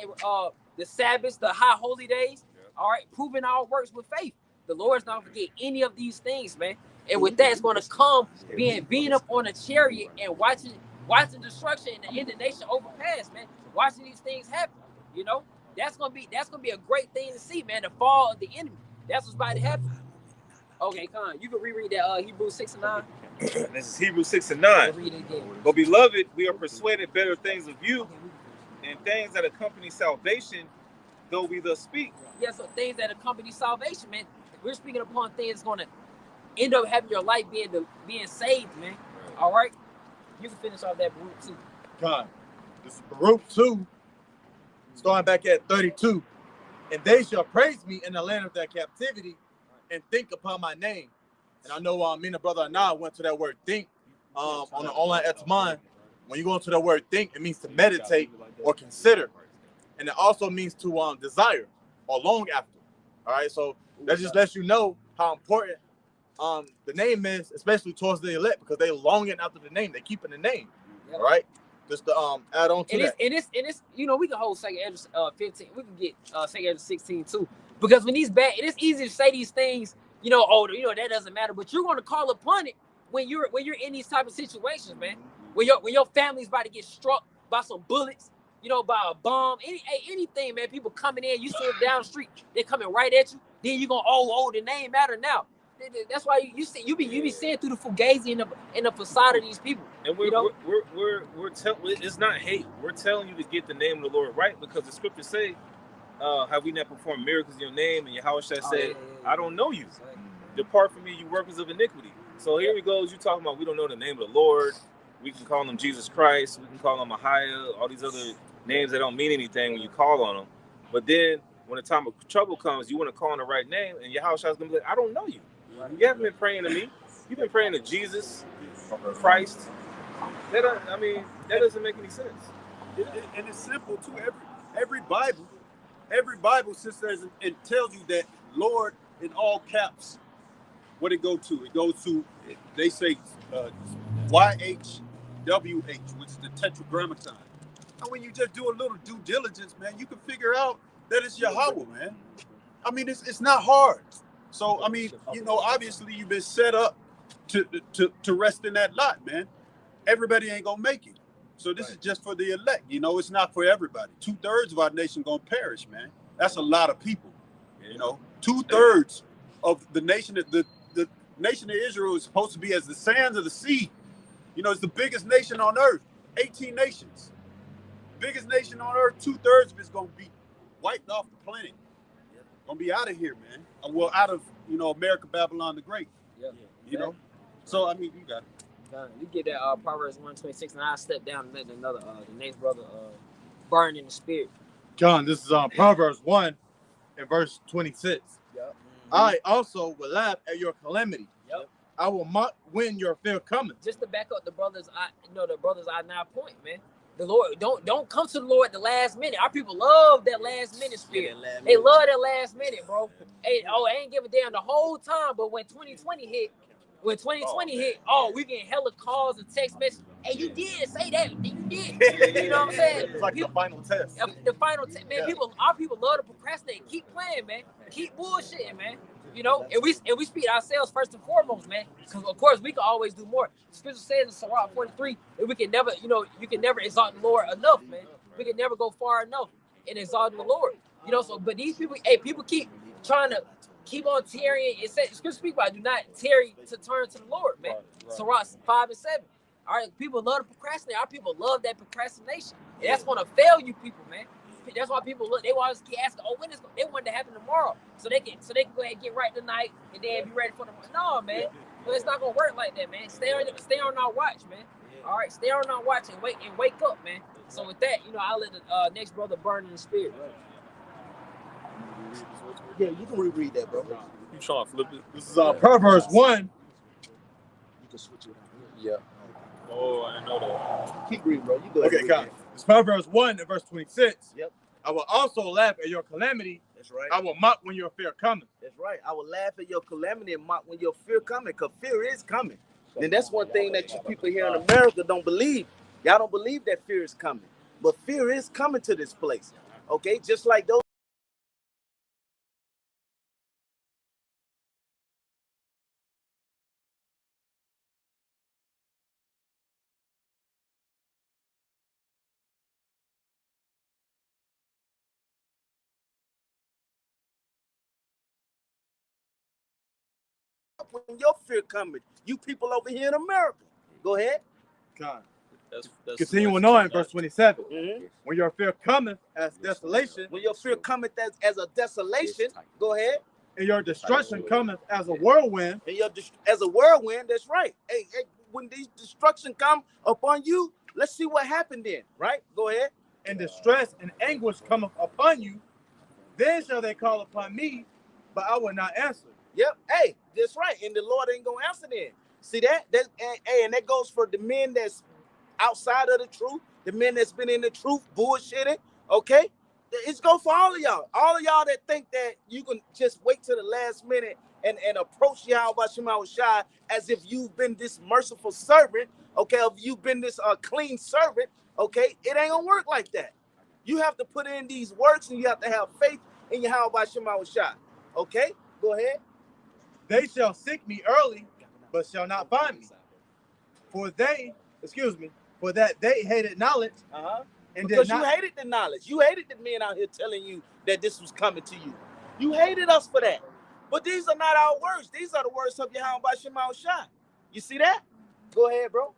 the Sabbaths, the high holy days, all right, proving our works with faith. The Lord's not gonna forget any of these things, man. And with that, it's gonna come being up on a chariot and watching destruction and the nation overpass, man. Watching these things happen, that's gonna be a great thing to see, man. The fall of the enemy. That's what's about to happen. Okay, Con, you can reread that Hebrews 6:9. This is Hebrews 6:9. Read it again. But beloved, we are persuaded better things of you, and things that accompany salvation, though we thus speak. Yeah, so things that accompany salvation, man. We're speaking upon things that's gonna end up having your life being saved, man. All right, you can finish off that Baruch 2. God, this is Baruch 2, starting back at 32. And they shall praise me in the land of their captivity, and think upon my name. And I know me and the brother Anah went to that word think on the online Etymon. When you go into the word think, it means to meditate or consider. And it also means to desire or long after. All right, so that just lets you know how important the name is, especially towards the elect, because they longing after the name. They keeping the name. All right, just to add on to that. And it's we can hold 2 Esdras 15. We can get 2 Esdras 16 too. Because when these bad, it's easy to say these things, that doesn't matter. But you're going to call upon it when you're in these type of situations, man. When your family's about to get struck by some bullets, by a bomb, anything, man. People coming in, you see them down the street, they're coming right at you. Then you're gonna the name matter now. That's why you be seeing through the fugazi in the facade of these people. And we're telling, it's not hate. We're telling you to get the name of the Lord right, because the scriptures say, have we not performed miracles in your name? And Yahweh said, I don't know you. Depart from me, you workers of iniquity. So here we go. You talking about we don't know the name of the Lord. We can call him Jesus Christ. We can call him Ahia. All these other names that don't mean anything when you call on them. But then when the time of trouble comes, you want to call on the right name, and Yahweh is going to be like, I don't know you. You haven't been praying to me. You've been praying to Jesus, Christ. That doesn't make any sense. And it's simple too. Every Bible says it tells you that Lord in all caps. What it go to? It goes to, they say YHWH, which is the Tetragrammaton. And when you just do a little due diligence, man, you can figure out that it's Yahweh, man. I mean, it's not hard. So, I mean, obviously you've been set up to rest in that lot, man. Everybody ain't gonna make it. So this is just for the elect. It's not for everybody. 2/3 of our nation gonna perish, man. That's a lot of people. 2/3 of the nation, the nation of Israel is supposed to be as the sands of the sea. It's the biggest nation on earth. 18 nations. Biggest nation on earth. 2/3 of it's gonna be wiped off the planet. Gonna be out of here, man. Well, out of America, Babylon the Great. Yeah. So I mean, you got it. You get that Proverbs 1:26, and I step down and let another the next brother burn in the spirit. John, this is Proverbs 1 and verse 26. Yep. I also will laugh at your calamity. Yep. I will mock when your fear cometh. Just to back up the brothers, I now point, man. The Lord, don't come to the Lord at the last minute. Our people love that last minute spirit. They love that last minute, bro. Hey, I ain't give a damn the whole time, but when 2020 hit, we getting hella calls and text messages. hey, you did say that. You did. You know what I'm saying? It's like the final test. The final test, man. Our people love to procrastinate. Keep playing, man. Keep bullshitting, man. You know, and we speak ourselves first and foremost, man. Because of course we can always do more. The scripture says in Sirach 43 that we can never, you can never exalt the Lord enough, man. We can never go far enough in exalting the Lord. You know, so but these people, people keep trying to keep on tarrying. It says scripture speak about do not tarry to turn to the Lord, man. Sirach 5 and 7. All right, people love to procrastinate. Our people love that procrastination. And that's gonna fail you people, man. That's why people look. They always keep asking, "Oh, when is they want it to happen tomorrow?" So they can go ahead and get right tonight and then be ready for tomorrow. No, man, but it's not gonna work like that, man. Stay on our watch, man. All right, stay on our watch and wake up, man. So with that, I'll let the next brother burn in the spirit. Yeah, you can reread that, bro. You trying to flip it? This is Proverbs 1. You can switch it. Yeah. Oh, I didn't know that. Keep reading, bro. You go ahead. Okay, come. It's Proverbs 1 and verse 26. Yep. I will also laugh at your calamity. That's right. I will mock when your fear cometh. That's right. I will laugh at your calamity and mock when your fear coming, because fear is coming. And that's one thing that you people here in America don't believe. Y'all don't believe that fear is coming. But fear is coming to this place. Okay? Just like those. When your fear coming, you people over here in America. Go ahead. God. That's Continuing on, verse 27. Mm-hmm. When your fear cometh as desolation, When your fear cometh as a desolation, go ahead. and your destruction cometh as a whirlwind, And as a whirlwind, that's right. Hey, when these destruction come upon you, let's see what happened then, right? Go ahead. and distress and anguish cometh upon you, then shall they call upon me, but I will not answer. Yep. Hey, that's right. And the Lord ain't gonna answer then. See that? And that goes for the men that's outside of the truth, the men that's been in the truth bullshitting. Okay, it's go for all of y'all. All of y'all that think that you can just wait till the last minute and approach Yahweh Shai as if you've been this merciful servant. Okay, if you've been this clean servant. Okay, it ain't gonna work like that. You have to put in these works and you have to have faith in Yahweh Shai. Okay, go ahead. They shall seek me early, but shall not find me. For that they hated knowledge, and because you hated the knowledge. You hated the men out here telling you that this was coming to you. You hated us for that. But these are not our words. These are the words of Yahweh Shai. You see that? Go ahead, bro.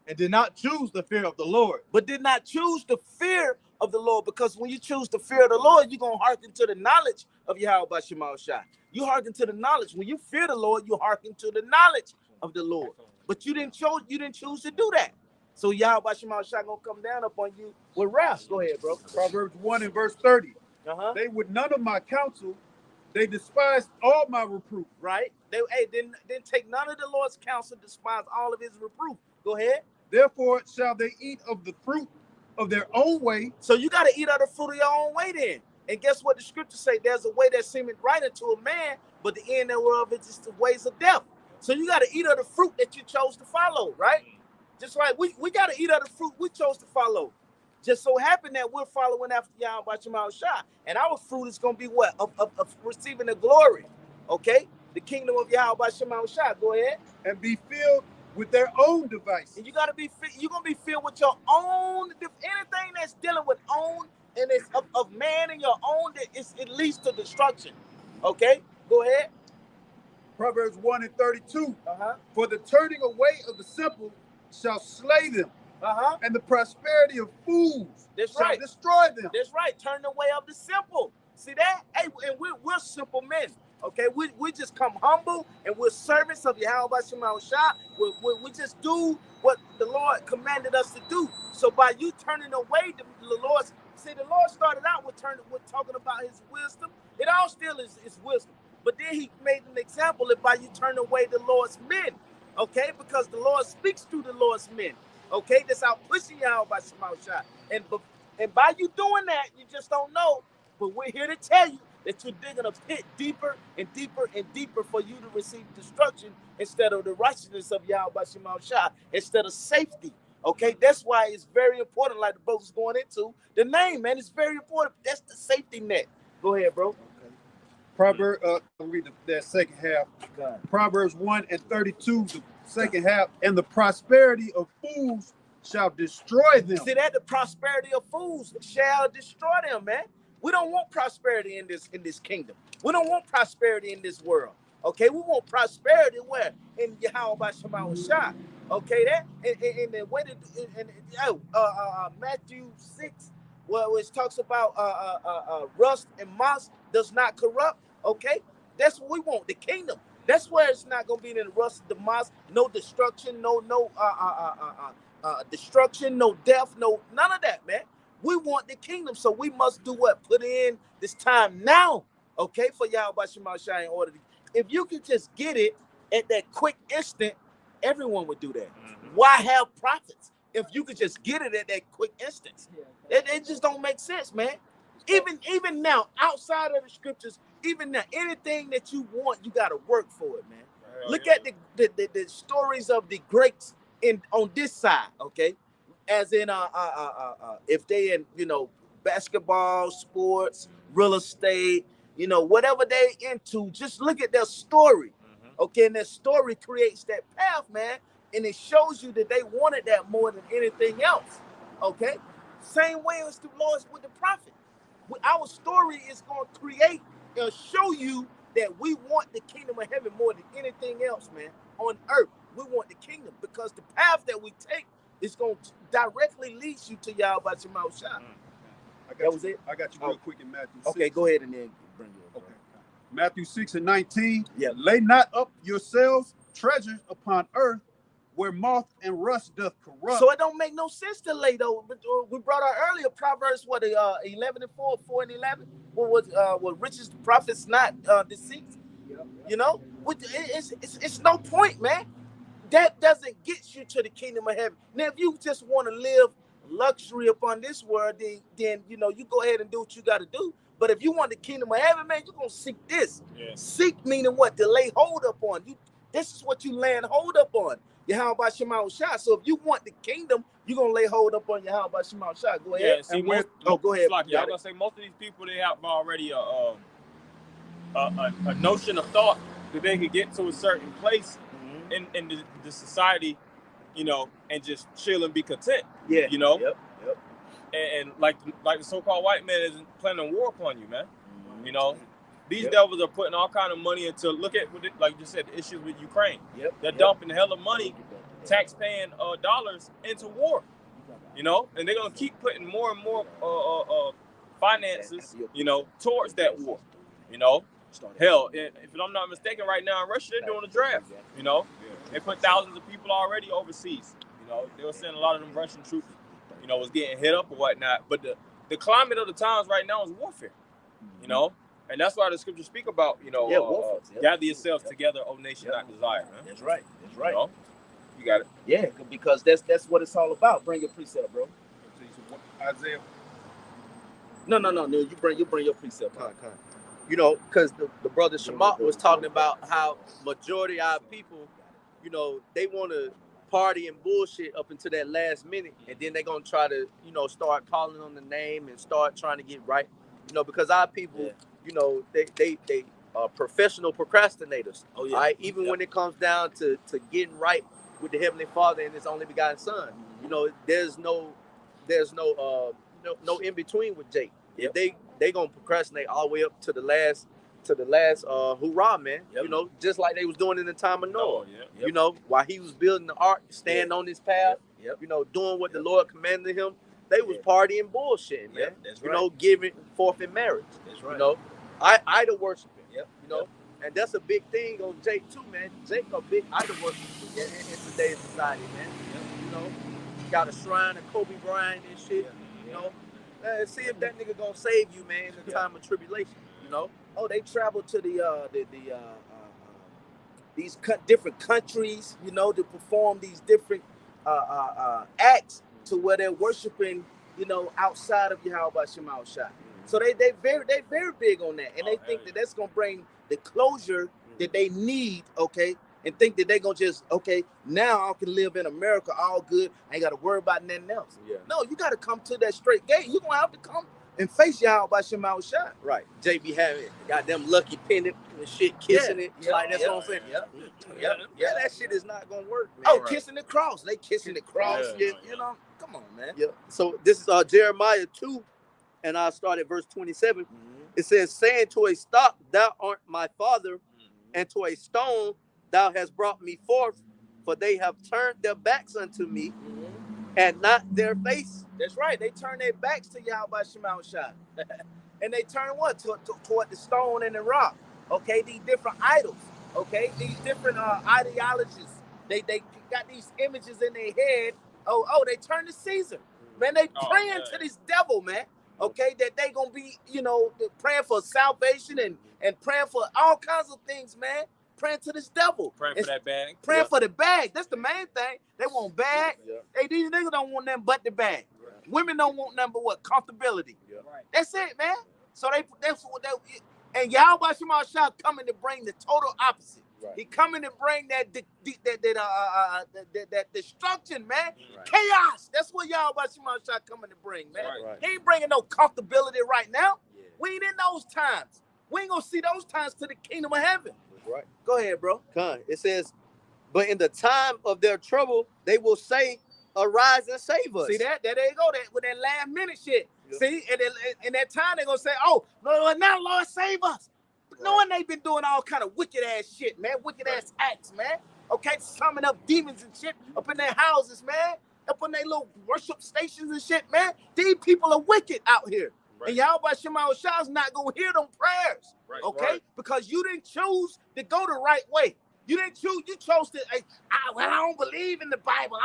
And did not choose the fear of the Lord. But did not choose the fear of the Lord, because when you choose the fear of the Lord, you're going to hearken to the knowledge of Yahweh Shai. You hearken to the knowledge. When you fear the Lord, you hearken to the knowledge of the Lord. But you didn't choose to do that. So Yahweh Shai gonna come down upon you with wrath. Go ahead, bro. Proverbs 1 and verse 30. They would none of my counsel. They despised all my reproof. Right? They didn't take none of the Lord's counsel, despise all of his reproof. Go ahead. Therefore shall they eat of the fruit of their own way. So you got to eat of the fruit of your own way then. And guess what the scriptures say? There's a way that seemeth right unto a man, but the end thereof is the ways of death. So you got to eat of the fruit that you chose to follow, right? Just like we got to eat of the fruit we chose to follow. Just so happened that we're following after Yahweh Shai. And our fruit is going to be what? Of receiving the glory. Okay? The kingdom of Yahweh Shai. Go ahead. And be filled with their own device. And you're going to be filled with your own, anything that's dealing with own, and it's of man and your own, that it leads to destruction. Okay? Go ahead. Proverbs 1 and 32. For the turning away of the simple shall slay them. And the prosperity of fools shall destroy them. That's right. Turn away of the simple. See that? Hey, and we're simple men. Okay, we just come humble and we're servants of Yahweh Shai. We just do what the Lord commanded us to do. So by you turning away, the Lord started out with talking about his wisdom. It all still is wisdom. But then he made an example that by you turn away the Lord's men. Okay, because the Lord speaks through the Lord's men. Okay, that's out pushing Yahweh Shai. And by you doing that, you just don't know. But we're here to tell you that you're digging a pit deeper and deeper and deeper for you to receive destruction instead of the righteousness of Yahweh Shema Shah, instead of safety. Okay, that's why it's very important, like the brother's going into, the name, man. It's very important. That's the safety net. Go ahead, bro. Proverbs, I'll read that second half. Proverbs 1:32, the second half, and the prosperity of fools shall destroy them. See that? The prosperity of fools shall destroy them, man. We don't want prosperity in this kingdom. We don't want prosperity in this world. Okay, we want prosperity where? In Yahweh Shema Shah. Okay, that in the way that Matthew 6, where it talks about rust and moss does not corrupt. Okay, that's what we want. The kingdom. That's where it's not gonna be in the rust, the moss, no destruction, no destruction, no death, no none of that, man. We want the kingdom, so we must do what? Put in this time now, okay, for Yahweh Shema Shai in order to. If you could just get it at that quick instant, everyone would do that. Why have prophets if you could just get it at that quick instance? It just don't make sense, man. Even now, outside of the scriptures, even now, anything that you want, you got to work for it, man. Look at the stories of the greats on this side, okay? As in if they in basketball, sports, real estate, whatever they into, just look at their story, okay? And their story creates that path, man, and it shows you that they wanted that more than anything else, okay? Same way as the Lord's with the prophet. Our story is going to create and show you that we want the kingdom of heaven more than anything else, man, on earth. We want the kingdom because the path that we take is going to directly lead you to Yahweh Shema Shah. That was it? I got you real quick in Matthew 6. Okay, go ahead and then bring you up. Okay. Matthew 6:19. Yeah. Lay not up yourselves treasures upon earth where moth and rust doth corrupt. So it don't make no sense to lay though. We brought out earlier Proverbs 11 and 4, 4 and 11. What riches the prophets not deceit. It's no point, man. That doesn't get you to the kingdom of heaven. Now, if you just want to live luxury upon this world, then you go ahead and do what you got to do. But if you want the kingdom of heaven, man, you're gonna seek this. Yeah. Seek meaning what? To lay hold upon. This is what you laying hold up on. Yahweh Shema Shah. So if you want the kingdom, you're gonna lay hold up on Yahweh Shema Shah. Go ahead. Yeah, see, go ahead. Like, I'm gonna say most of these people, they have already a notion of thought that they could get to a certain place in the society, and just chill and be content. Yeah. Yep. And like the so-called white man isn't planning war upon you, man. These devils are putting all kind of money into, look at, like you said, the issues with Ukraine. They're dumping a hell of money, tax-paying dollars into war, and they're going to keep putting more and more finances, towards that war, Hell, if I'm not mistaken, right now in Russia, they're doing a draft, They put thousands of people already overseas, They were saying a lot of them Russian troops, was getting hit up or whatnot. But the climate of the times right now is warfare, And that's why the scriptures speak about, gather yourselves together, O nation, not desire. Man. That's right. You got it. Yeah, because that's what it's all about. Bring your precept, bro. Isaiah. No. You bring your precept. Because the brother Shamat was talking about how majority of our people, they want to party and bullshit up until that last minute, and then they're gonna try to, start calling on the name and start trying to get right. Because our people, they are professional procrastinators. Oh yeah. Right? Even when it comes down to getting right with the Heavenly Father and His only begotten Son, there's no in between with Jake. If they gonna procrastinate all the way up to the last hoorah, man. Just like they was doing in the time of Noah. While he was building the ark, staying on his path, doing what the Lord commanded him, they was partying bullshit, man. That's right. Giving forth in marriage. That's right. Idol worshiping. And that's a big thing on Jake too, man. Jake a big idol worshiper in today's society, man. Got a shrine of Kobe Bryant and shit. See if that nigga gonna save you, man, in the time of tribulation. Oh, they travel to these different countries, to perform these different acts to where they're worshiping, outside of Yahweh Shema Shah. So they very big on that, and they think that that's gonna bring the closure that they need, okay, and think that they're gonna just, okay, now I can live in America all good. I ain't gotta worry about nothing else. Yeah. No, you gotta come to that straight gate. You're gonna have to come and face Yahweh by Shema Shai. Right. JB having got them lucky pendant and shit, kissing it. Like that's what I'm saying. Yeah, that shit is not gonna work, man. Oh, kissing the cross. They kissing the cross. You know, come on, man. Yeah. So this is Jeremiah 2, and I'll start at verse 27. It says, saying to a stock, thou art my father, and to a stone thou hast brought me forth, for they have turned their backs unto me, and not their face. That's right. They turn their backs to Yahweh Shema Shai. And they turn what? Toward the stone and the rock. Okay, these different idols. Okay, these different ideologies. They got these images in their head. Oh, they turn to Caesar. Man, they praying to this devil, man. Okay, that they gonna be, you know, praying for salvation and praying for all kinds of things, man. Praying to this devil. Praying for that bag. Praying for the bag. That's the main thing. They want bag. Hey, these niggas don't want nothing but the bag. Women don't want nothing but what? Comfortability. That's it, man. So that's what they, and Yahweh Shema Shai coming to bring the total opposite. He coming to bring that destruction, man. Chaos. That's what Yahweh Shema Shai coming to bring, man. He ain't bringing no comfortability right now. We ain't in those times. We ain't gonna see those times to the kingdom of heaven. Right. Go ahead, bro. It says, but in the time of their trouble, they will say, arise and save us. See that? There you go. That with that last minute shit. See, and in that time they're gonna say, oh, no, now Lord save us. But knowing they've been doing all kind of wicked ass shit, man, wicked ass acts, man. Okay, summon up demons and shit up in their houses, man, up in their little worship stations and shit, man. These people are wicked out here. And Yahweh Shema Shai is not gonna hear them prayers, okay? Because you didn't choose to go the right way. You didn't choose. You chose to. I don't believe in the Bible.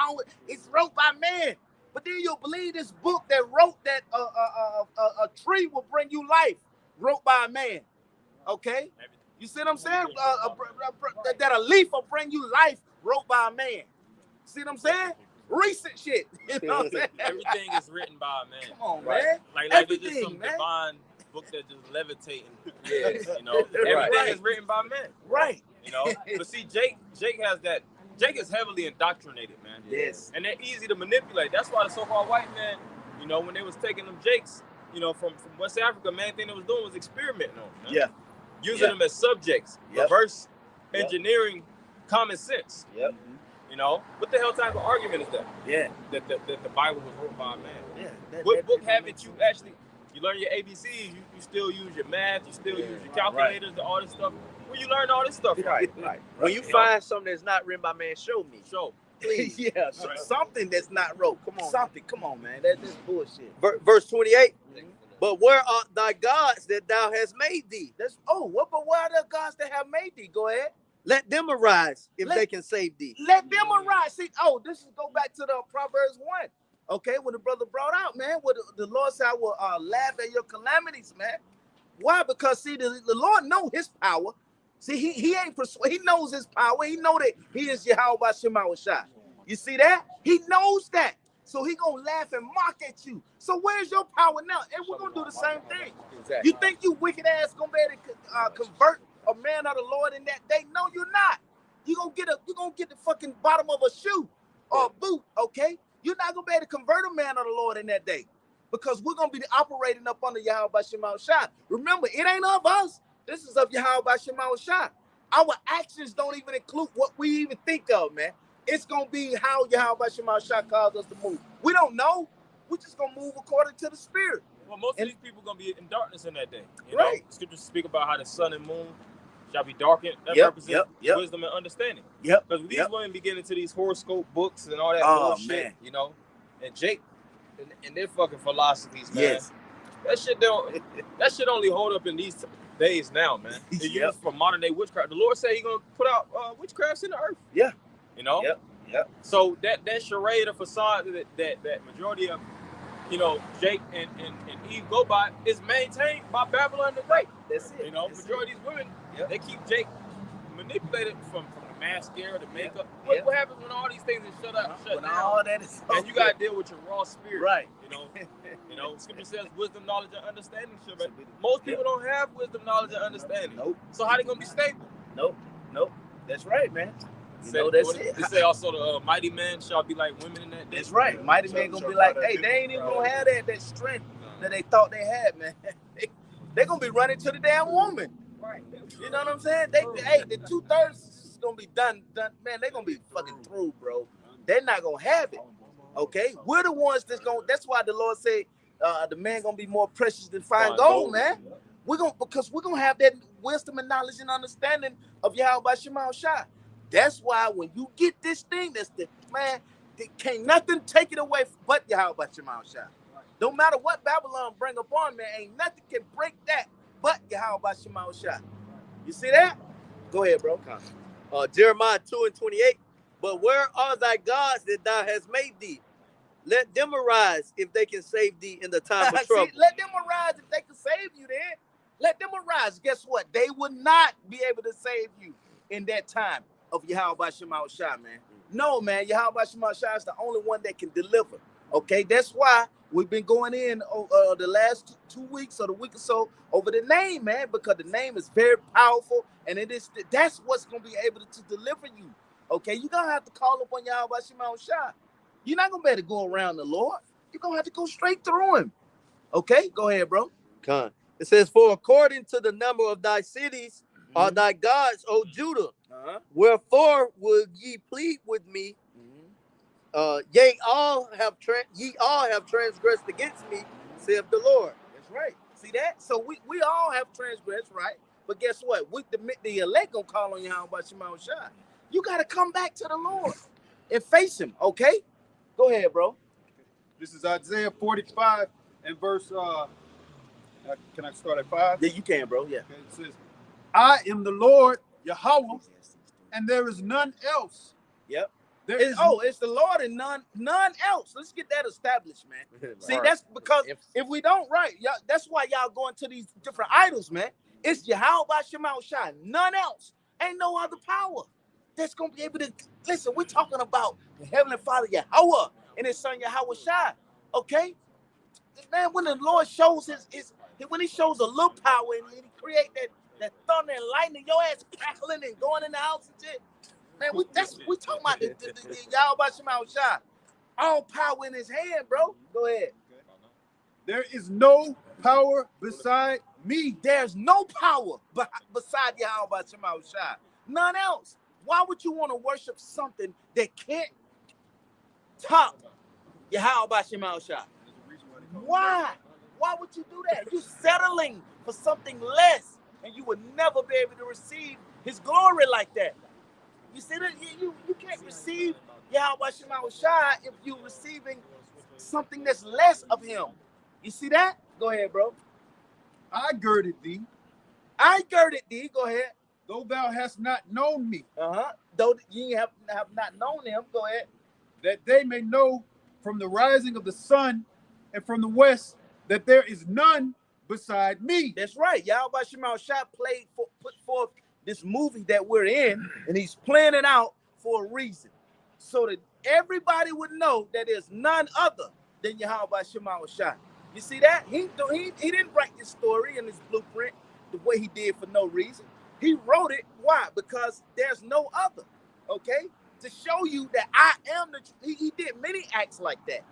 It's wrote by man. But then you'll believe this book that wrote that a tree will bring you life, wrote by a man. Okay, you see what I'm saying? That a leaf will bring you life, wrote by a man. See what I'm saying? Recent shit. You know what I'm saying? Everything is written by a man. Come on, man. Like it's just some divine book that just levitating. You know, everything is written by men. Right. You know, but see, Jake has that. Jake is heavily indoctrinated, man. Yes. And they're easy to manipulate. That's why the so-called white man, you know, when they was taking them Jakes, you know, from West Africa, main thing they was doing was experimenting on them. Yeah. Using them as subjects, reverse engineering common sense. You know, what the hell type of argument is that? That the Bible was wrote by a man. What book haven't you actually? You learn your ABCs. You still use your math. You still use your calculators, all this stuff. Where you learn all this stuff from? Right. When you find something that's not written by man, show me. Please. Something that's not wrote. Come on. Something. Come on, man. That's bullshit. Verse 28. But where are thy gods that thou hast made thee? But where are the gods that have made thee? Go ahead. Let them arise if they can save thee. Let them arise. See, this is go back to the Proverbs 1. Okay, when the brother brought out, man, what the Lord said, I will laugh at your calamities, man. Why? Because see, the Lord know his power. See, he ain't he knows his power. He know that he is Yahweh Shema Shai. You see that? He knows that. So he gonna laugh and mock at you. So where's your power now? And we're gonna do the same thing. Exactly. You think you wicked ass gonna be able to convert a man of the Lord in that day? No, you're not. You're gonna get the fucking bottom of a shoe or a boot, okay? You're not gonna be able to convert a man of the Lord in that day. Because we're gonna be operating up under Yahweh Shema Shai. Remember, it ain't of us. This is of Yahweh Shema Shai. Our actions don't even include what we even think of, man. It's gonna be how Yahweh Shema Shai calls us to move. We don't know. We're just gonna move according to the Spirit. Well, most of these people are gonna be in darkness in that day. You know, scriptures speak about how the sun and moon shall be darkened. That represents wisdom and understanding. Because these women be getting into these horoscope books and all that bullshit, man. You know, and Jake and their fucking philosophies, man. That shit only hold up in these days now, man. It's used for modern day witchcraft. The Lord said He gonna put out witchcrafts in the earth. You know. So that charade or facade that majority of, you know, Jake and Eve go by is maintained by Babylon the Great. That's it. You know, majority of these women, they keep Jake manipulated from the mascara, the makeup. What happens when all these things are shut down? All that is and you gotta deal with your raw spirit. Right. You know, Scripture says wisdom, knowledge, and understanding. Most people don't have wisdom, knowledge, and understanding. Nope. So how they gonna be stable? Nope. That's right, man. That's it. They say also the mighty men shall be like women in that day. That's right. Mighty men gonna be like, hey, they ain't even gonna have that strength that they thought they had, man. They gonna be running to the damn woman. Right. You know what I'm saying? The 2/3 is gonna be done. Man, they gonna be fucking through, bro. They're not gonna have it. Okay, we're the ones that's gonna. That's why the Lord said the man gonna be more precious than fine gold, man. Because we're gonna have that wisdom and knowledge and understanding of Yahweh Shema Shai. That's why when you get this thing, that's the man. Can't nothing take it away but Yahweh Shema Shai. No matter what Babylon bring upon, man, ain't nothing can break that but Yahweh Shema Shai. You see that? Go ahead, bro. Jeremiah 2:28. But where are thy gods that thou hast made thee? Let them arise if they can save thee in the time of trouble. See, let them arise if they can save you then. Let them arise. Guess what? They would not be able to save you in that time of Yahweh Shema Shai, man. No, man. Yahweh Shema Shai is the only one that can deliver. Okay, that's why we've been going in the last 2 weeks or the week or so over the name, man, because the name is very powerful, and that's what's gonna be able to deliver you. Okay, you're gonna have to call upon Yahweh Shema Shai. You're not gonna be able to go around the Lord. You're gonna have to go straight through him. Okay, go ahead, bro. It says, for according to the number of thy cities are thy gods, O Judah. Wherefore will ye plead with me? Ye all have transgressed against me, saith the Lord. That's right. See that? So we all have transgressed, right? But guess what? The elect gonna call on Yahweh Shema Shai. You gotta come back to the Lord and face him. Okay? Go ahead, bro. This is Isaiah 45 and verse. Can I start at 5? Yeah, you can, bro. Yeah. Okay, it says, I am the Lord Yahweh, and there is none else. Yep. It's the Lord and none else. Let's get that established, man. See, that's because if we don't, that's why y'all going to these different idols, man. It's Yahweh Shema Shai, none else. Ain't no other power that's gonna be able to listen. We're talking about the Heavenly Father Yahweh and His Son Yahweh Shai. Okay, man. When the Lord shows when He shows a little power and He create that thunder and lightning, your ass crackling and going in the house and shit. Man, we talking about the Yahweh Shema Shai. All power in His hand, bro. Go ahead. There is no power beside me. There's no power beside Yahweh Shema Shai. None else. Why would you want to worship something that can't top Yahweh Shema Shai? Why? Why would you do that? You're settling for something less, and you would never be able to receive His glory like that. You see that you can't receive Yahweh Shema Shai if you're receiving something that's less of Him. You see that? Go ahead, bro. I girded thee. Go ahead. Though thou hast not known me. Though ye have not known Him. Go ahead. That they may know from the rising of the sun and from the west that there is none beside me. That's right. Yahweh Shema Shai put forth this movie that we're in, and He's playing it out for a reason, so that everybody would know that there's none other than Yahweh Shema Shai. You see that? He didn't write this story in his blueprint the way he did for no reason. He wrote it. Why? Because there's no other. Okay? To show you that I am the truth. He did many acts like that.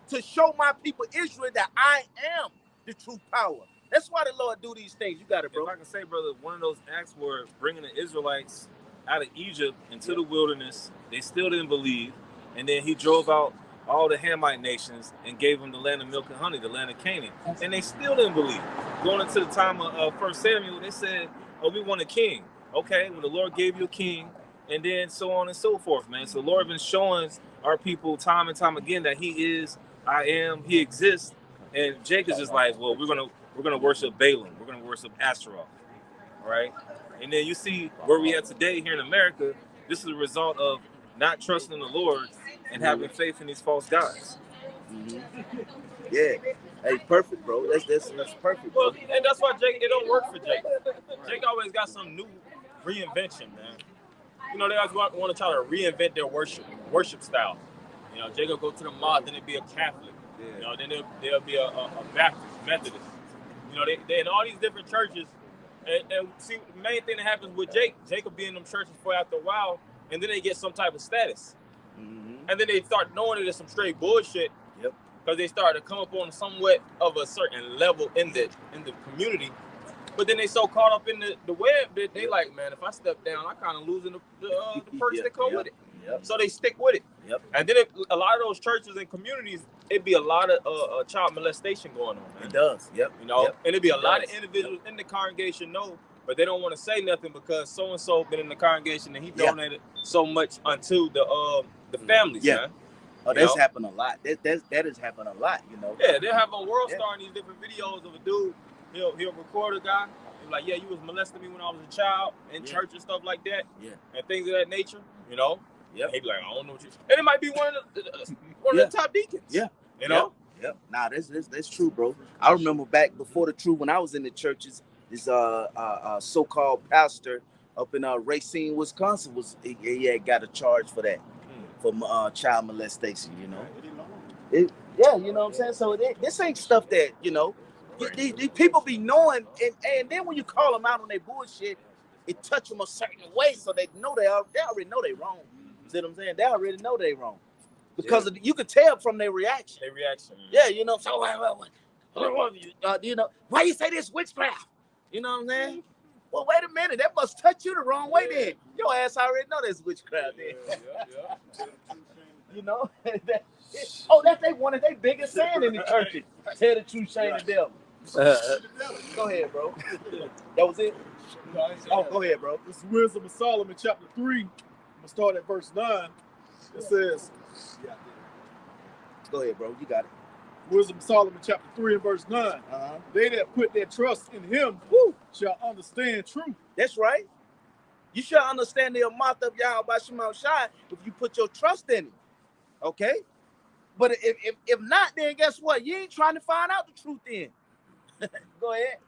To show my people Israel that I am the true power. That's why the Lord do these things. You got it, bro. If I can say, brother, one of those acts were bringing the Israelites out of Egypt into the wilderness. They still didn't believe. And then He drove out all the Hamite nations and gave them the land of milk and honey, the land of Canaan. And they still didn't believe. Going into the time of 1 Samuel, they said, oh, we want a king. Okay, well, the Lord gave you a king, and then so on and so forth, man. So the Lord has been showing our people time and time again that He is, I am, He exists. And Jacob's just like, well, we're gonna worship Balaam. We're gonna worship Ashtaroth. All right? And then you see where we at today here in America. This is a result of not trusting the Lord and having faith in these false gods. Yeah. Hey, perfect, bro. That's perfect, bro. Well, and that's why it don't work for Jake. Jake always got some new reinvention, man. you know, they always want to try to reinvent their worship style. You know, Jacob go to the mosque, then it'd be a Catholic. Yeah. You know, then there'll be a Baptist, Methodist. You know, they in all these different churches. And see, the main thing that happens with Jacob be in them churches for after a while, and then they get some type of status. Mm-hmm. And then they start knowing it is some straight bullshit. Yep. Because they start to come up on somewhat of a certain level in the community. But then they so caught up in the web that they like, man, if I step down, I kind of losing the perks that come with it. Yep. So they stick with it. Yep. And then a lot of those churches and communities, it'd be a lot of child molestation going on. Man. It does. Yep. You know, yep. And it'd be a lot of individuals in the congregation know, but they don't want to say nothing because so and so been in the congregation and he donated so much unto the families. Yeah. Man. Oh, that's happened a lot. That has happened a lot. You know. Yeah, they'll have a world star in these different videos of a dude. He'll record a guy. He's like, yeah, you was molesting me when I was a child in church and stuff like that. Yeah. And things of that nature. You know. Yeah. He'd be like, I don't know what you. And it might be one of the top deacons. Yeah. You know. Yep. Nah, that's true, bro. I remember back before the truth when I was in the churches. This so-called pastor up in Racine, Wisconsin he had got a charge for that, for child molestation. You know. Yeah, you know what I'm saying. So this ain't stuff that you know. These people be knowing, and then when you call them out on their bullshit, it touch them a certain way, so they know they already know they wrong. You see what I'm saying? They already know they wrong because you can tell from their reaction. Yeah, you know. So you know, why you say this witchcraft? You know what I'm saying? Well, wait a minute, that must touch you the wrong way. Then your ass already know that's witchcraft. Then. You know. That's one of their biggest saying in the churches. Tell the truth, shame the devil. Go ahead, bro. That was it? Oh, go ahead, bro. This is Wisdom of Solomon, chapter 3. I'm going to start at verse 9. It says, go ahead, bro. You got it. Wisdom of Solomon, chapter 3 and verse 9. They that put their trust in him shall understand truth. That's right. You shall understand the amount of Yahweh Shema Shai if you put your trust in him. Okay? But if not, then guess what? You ain't trying to find out the truth then. Go ahead.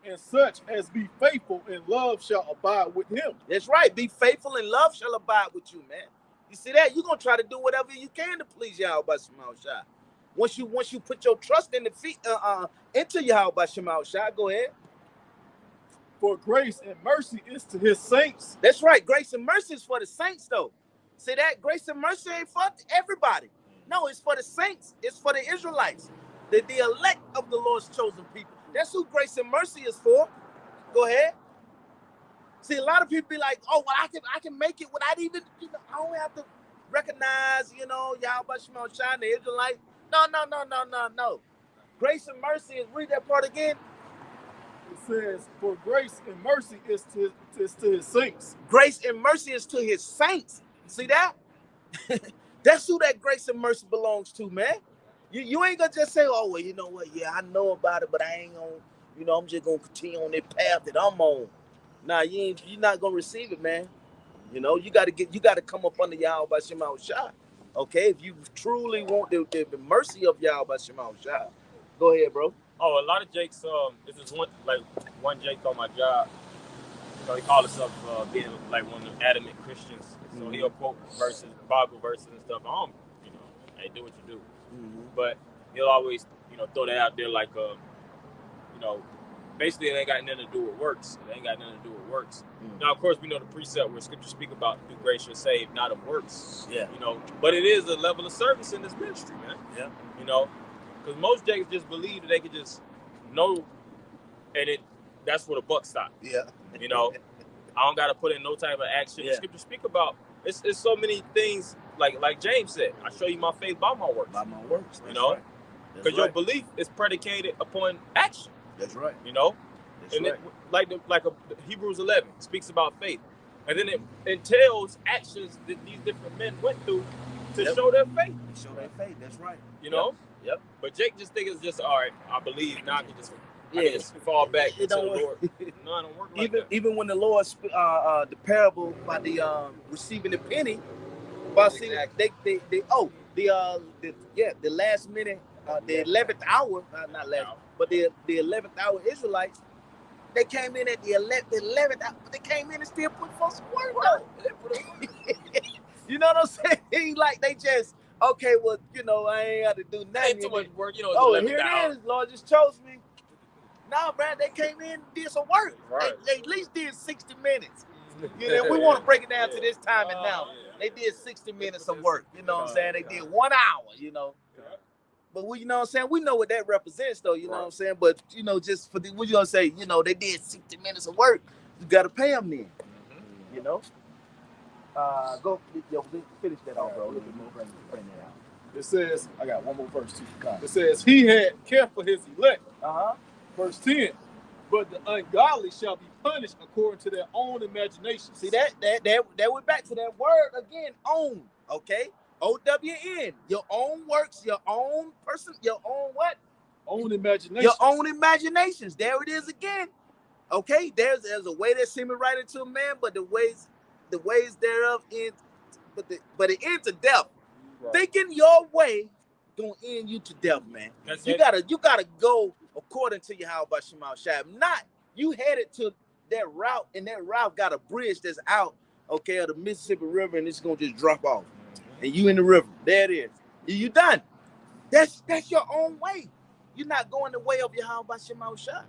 And such as be faithful in love shall abide with him. That's right. Be faithful and love shall abide with you, man. You see that? You're going to try to do whatever you can to please Yahweh Shema Shai. Once you put your trust in the feet into Yahweh Shema Shai, go ahead. For grace and mercy is to his saints. That's right. Grace and mercy is for the saints, though. See that? Grace and mercy ain't for everybody. No, it's for the saints. It's for the Israelites. The elect of the Lord's chosen people. That's who grace and mercy is for. Go ahead. See, a lot of people be like, oh, well, I can make it without even, I don't have to recognize, Yahweh Shema Shai, the Israelite. No. Grace and mercy is, read that part again. It says, for grace and mercy is to his saints. Grace and mercy is to his saints. See that? That's who that grace and mercy belongs to, man. You ain't gonna just say, oh, well, you know what? Yeah, I know about it, but I ain't gonna, I'm just gonna continue on that path that I'm on. Nah, you're not gonna receive it, man. You gotta come up under Yahweh Shema Shai. Okay, if you truly want the mercy of Yahweh Shema Shai, go ahead, bro. Oh, a lot of Jakes, this is one Jake on my job. He called himself being like one of the adamant Christians. So he'll quote verses, Bible verses and stuff. Hey, do what you do. But he'll always, throw that out there like, basically it ain't got nothing to do with works. It ain't got nothing to do with works. Now, of course, we know the precept where Scripture speak about through grace you're saved, not of works. Yeah. But it is a level of service in this ministry, man. Yeah. Because most Jakes just believe that they could just know, and that's where the buck stops. Yeah. I don't got to put in no type of action. Yeah. Scripture speak about it's so many things. Like James said, I show you my faith by my works. By my works, because your belief is predicated upon action. That's right. That's right. Like Hebrews 11 speaks about faith, and then it entails actions that these different men went through to show their faith. To show their faith. That's right. Yep. But Jake just think it's just all right. I believe now. I can just fall back into the Lord. No, I don't work like that. Even when the Lord, the parable by the receiving the penny. But see, the last minute, the 11th hour, not last, but the 11th hour Israelites, They came in at the 11th hour, but they came in and still put forth some work though. You know what I'm saying? Ain't like they just, okay, well, you know, I ain't got to do nothing. Ain't too much work, you know. Oh, and here it is, Lord just chose me. No, man, they came in and did some work. Right. They at least did 60 minutes. You know, we want to break it down to this time and now. They did 60 minutes of work. You know what I'm saying? They did 1 hour, you know. But we, you know what I'm saying? We know what that represents, though, you know what I'm saying? But, you know, just for the, what you going to say, you know, they did 60 minutes of work. You got to pay them then, you know? Go, yo, finish that off, bro. Bring that out. It says, I got one more verse too. It says, he had care for his elect. Verse 10. But the ungodly shall be punished according to their own imagination. See that went back to that word again, own. Okay? OWN. Your own works, your own person, your own what? Own imagination. Your own imaginations. There it is again. Okay? There's a way that seemeth right unto a man, but the ways thereof end, but it ends to death. Right. Thinking your way gonna end you to death, man. You gotta go according to Yahweh Shema Shai. Not you headed to that route, and that route got a bridge that's out, okay, of the Mississippi River, and it's gonna just drop off. And you in the river. There it is. You done. That's your own way. You're not going the way of Yahweh Shema Shai.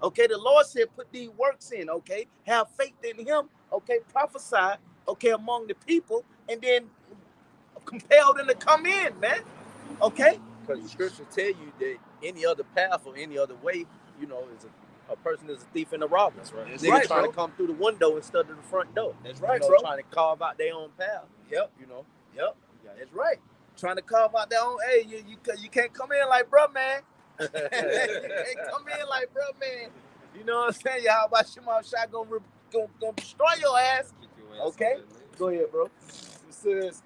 Okay, the Lord said, put these works in, okay? Have faith in him, okay? Prophesy, okay, among the people, and then compel them to come in, man. Okay? Because the scriptures tell you that any other path or any other way, you know, is a person is a thief and a robber. That's right. They're right, trying to come through the window instead of the front door. That's right, bro. Trying to carve out their own path. Yep. You know? Yep. Yeah, that's right. Trying to carve out their own, hey, you can't come in like, bro, man. You can't come in like, bro, man. You know what I'm saying? How about Shema Shai gonna destroy your ass? Okay? Go ahead, bro. It says,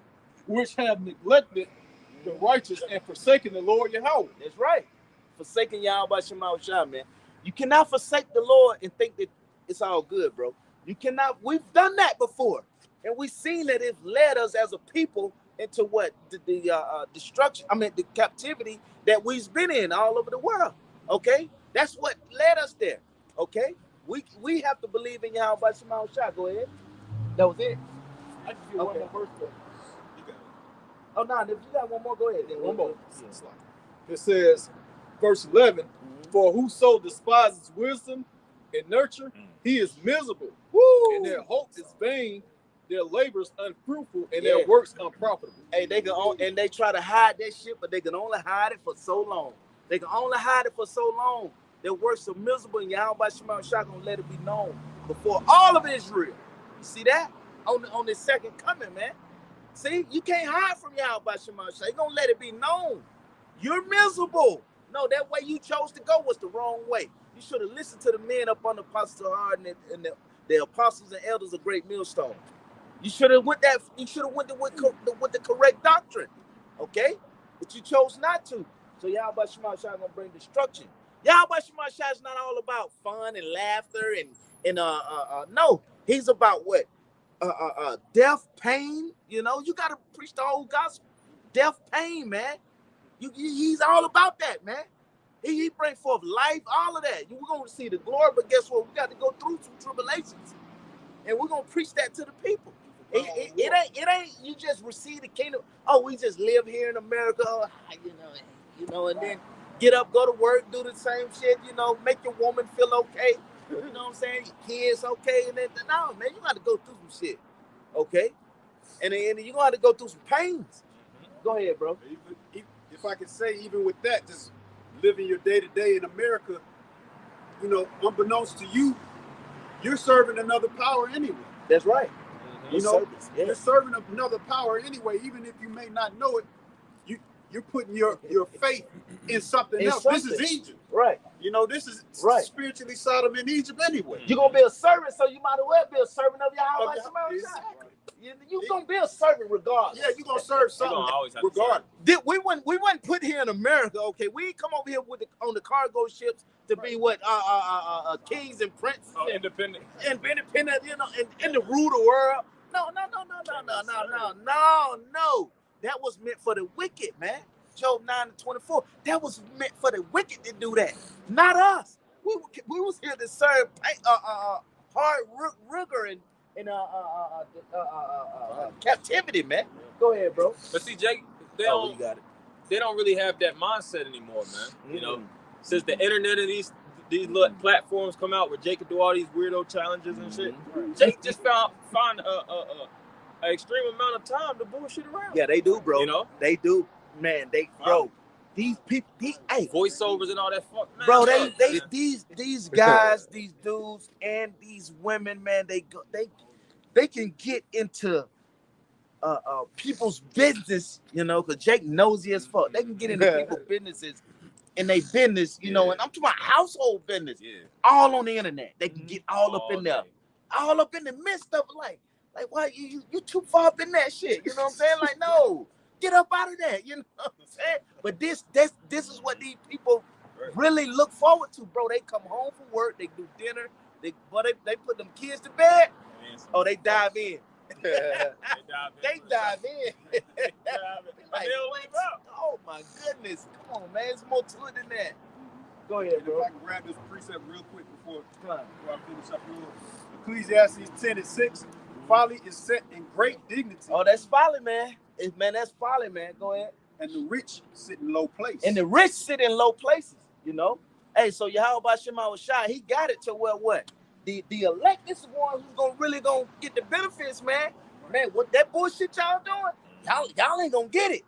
which have neglected the righteous and forsaken the Lord Yahweh. That's right. Forsaking Yahweh Shema Shai, man. You cannot forsake the Lord and think that it's all good, bro. You cannot. We've done that before, and we've seen that it led us as a people into what the destruction. I mean, the captivity that we've been in all over the world. Okay, that's what led us there. Okay, we have to believe in Yahweh Shema Shai. Go ahead. That was it. I just get one more verse. Oh, no, if you got one more, go ahead. Then one more. It says, verse 11, for whoso despises wisdom and nurture, he is miserable. Woo! And their hope is vain, their labors unfruitful, and their works unprofitable. Hey, and they try to hide that shit, but they can only hide it for so long. They can only hide it for so long. Their works are miserable, and Yahweh Shema Shai gonna let it be known before all of Israel. You see that? On this second coming, man. See, you can't hide from Yahweh Shema Shai. You're gonna let it be known. You're miserable. No, that way you chose to go was the wrong way. You should have listened to the men up on the Apostle Hard and the apostles and elders of Great Millstone. You should have went that. You should have went with the correct doctrine, okay? But you chose not to. So Yahweh Shema Shai gonna bring destruction. Yahweh Shema Shai is not all about fun and laughter and no, he's about what? Death, pain. You know, you gotta preach the whole gospel. Death, pain, man. He's all about that, man. He bring forth life, all of that. We're gonna see the glory, but guess what? We got to go through some tribulations, and we're gonna preach that to the people. It ain't you just receive the kingdom. Oh, we just live here in America, you know, and then get up, go to work, do the same shit, you know, make your woman feel okay. You know what I'm saying? Your kids okay, and then no, man, you got to go through some shit, okay? And then you gonna have to go through some pains. Go ahead, bro. If I could say, even with that, just living your day-to-day in America, you know, unbeknownst to you, you're serving another power anyway. That's right. You know, you're serving another power anyway, even if you may not know it. You're putting your faith in something else. This is Egypt. Right. You know, this is spiritually Sodom and Egypt anyway. You're going to be a servant, so you might as well be a servant of Yahweh. Exactly. You're going to be a servant regardless. Yeah, you're going to serve something regardless. We weren't put here in America, okay? We ain't come over here on the cargo ships to be what kings and princes. Independent, you know, and to rule the world. No. That was meant for the wicked, man. Job 9:24. That was meant for the wicked to do that, not us. we was here to serve hard rigor in captivity, man. Go ahead, bro. But see, Jake, they don't really have that mindset anymore, man. You know, since the internet and these little platforms come out where Jake can do all these weirdo challenges and shit, Jake just find an extreme amount of time to bullshit around. Yeah, they do, bro. You know, they do, man. Bro. These people, voiceovers and all that fuck, man. Bro, these guys, these dudes, and these women, man, they can get into people's business, you know, because Jake nosy as fuck. They can get into people's businesses and they business, you know, and I'm talking about household business, all on the internet. They can get all up in there, all up in the midst of like why you too far up in that shit, you know what I'm saying? Like, no. Get up out of that, you know what I'm saying? But this is what these people really look forward to, bro. They come home from work, they do dinner, they put them kids to bed. Oh, they dive in. They dive in. Like, oh my goodness. Come on, man. There's more to it than that. Go ahead, bro. If I can grab this precept real quick before I finish up real. Ecclesiastes 10:6. Folly is set in great dignity. Oh, that's folly, man. That's folly, man. Go ahead. And the rich sit in low places. And the rich sit in low places, you know. Hey, so Yahweh Shema Shai, he got it to where what? The elect is the one who's really gonna get the benefits, man. Man, what that bullshit y'all doing? Y'all ain't gonna get it.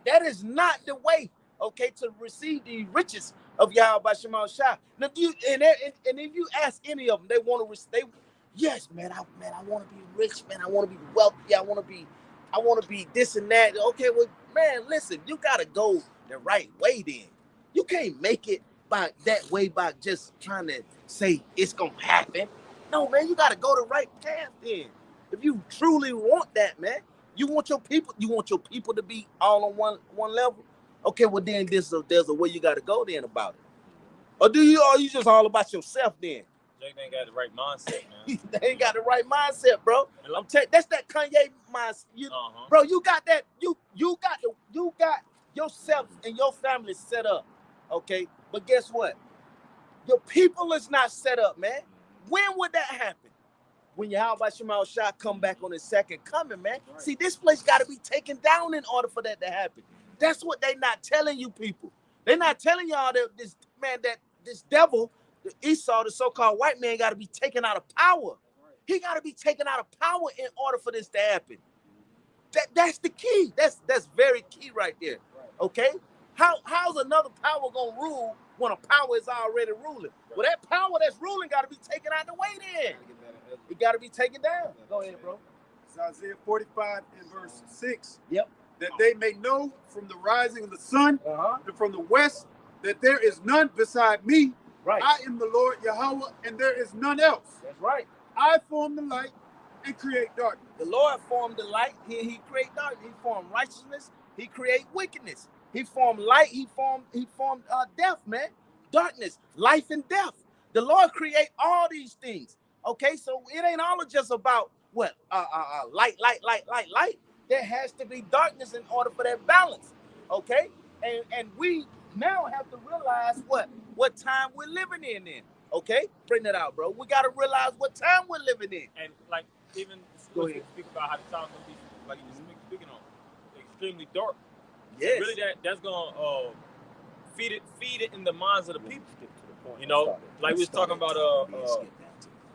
That is not the way, okay, to receive the riches of Yahweh Shema Shai. Now, and if you ask any of them, they want to yes, man, I want to be rich, man. I want to be wealthy. I want to be this and that. Okay, well, man, listen, you got to go the right way then. You can't make it by that way by just trying to say it's going to happen. No, man, you got to go the right path then. If you truly want that, man, you want your people to be all on one level. Okay, well, then there's a way you got to go then about it. Or you just all about yourself then? Jake ain't got the right mindset, man. They ain't got the right mindset, bro. That's that Kanye mindset. Bro, you got that. You got yourself and your family set up, okay? But guess what? Your people is not set up, man. When would that happen? When Yahweh Shema Shai come back on his second coming, man. Right. See, this place got to be taken down in order for that to happen. That's what they not telling you people. They're not telling y'all that this devil, the Esau, the so-called white man, got to be taken out of power. He got to be taken out of power in order for this to happen. That's the key. That's very key right there. Okay? How's another power gonna rule when a power is already ruling? Well, that power that's ruling got to be taken out of the way then. It got to be taken down. Go ahead, bro. It's Isaiah 45 and verse 6. Yep. That they may know from the rising of the sun and from the west that there is none beside me. Right. I am the Lord Yahweh, and there is none else. That's right. I form the light and create darkness. The Lord formed the light. He create darkness. He formed righteousness. He create wickedness. He formed light. He formed death, man. Darkness, life, and death. The Lord create all these things. Okay, so it ain't all just about what light. There has to be darkness in order for that balance. Okay, and we now have to realize what time we're living in. Then, okay, bring that out, bro. We got to realize what time we're living in. And like even speak about how the time's gonna be, like you were speaking on, extremely dark. Yes. Really, that's gonna feed it in the minds of the people. You know, like we was talking about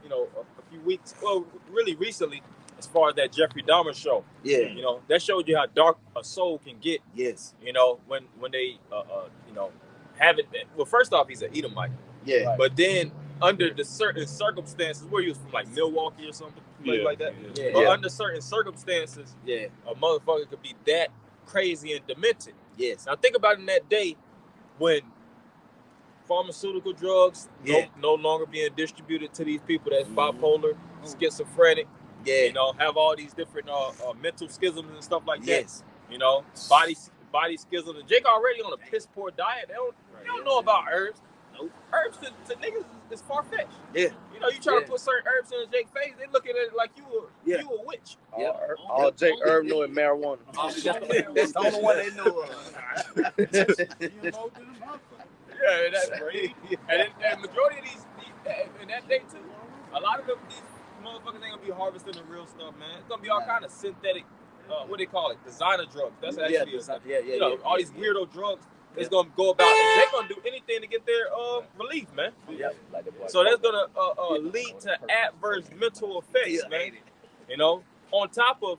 you know, a few weeks, well, really recently, as far as that Jeffrey Dahmer show. Yeah. You know, that showed you how dark a soul can get. Yes. You know, when they you know, have it. Well, first off, he's an Edomite. Yeah. Right. But then under the certain circumstances, where he was from, like Milwaukee or something, like that. Yeah. But under certain circumstances, a motherfucker could be that crazy and demented. Yes. Now think about in that day when pharmaceutical drugs no longer being distributed to these people that's bipolar, schizophrenic, you know, have all these different mental schisms and stuff like that. You know, body schisms. And Jake already on a piss poor diet. They don't know about herbs. Nope. Herbs to niggas is far fetched. Yeah. You know, you try to put certain herbs in Jake's face, they look at it like you a witch. All Jake Herb know is marijuana. That's the only one they know of. Yeah, that's crazy. And majority of these in that day too, a lot of these motherfuckers ain't gonna be harvesting the real stuff, man. It's gonna be all kind of synthetic, what they call it, designer drugs. That's actually all these weirdo drugs. It's gonna go about, and they're gonna do anything to get their relief, man. So that's gonna lead to adverse mental effects, man. You know, on top of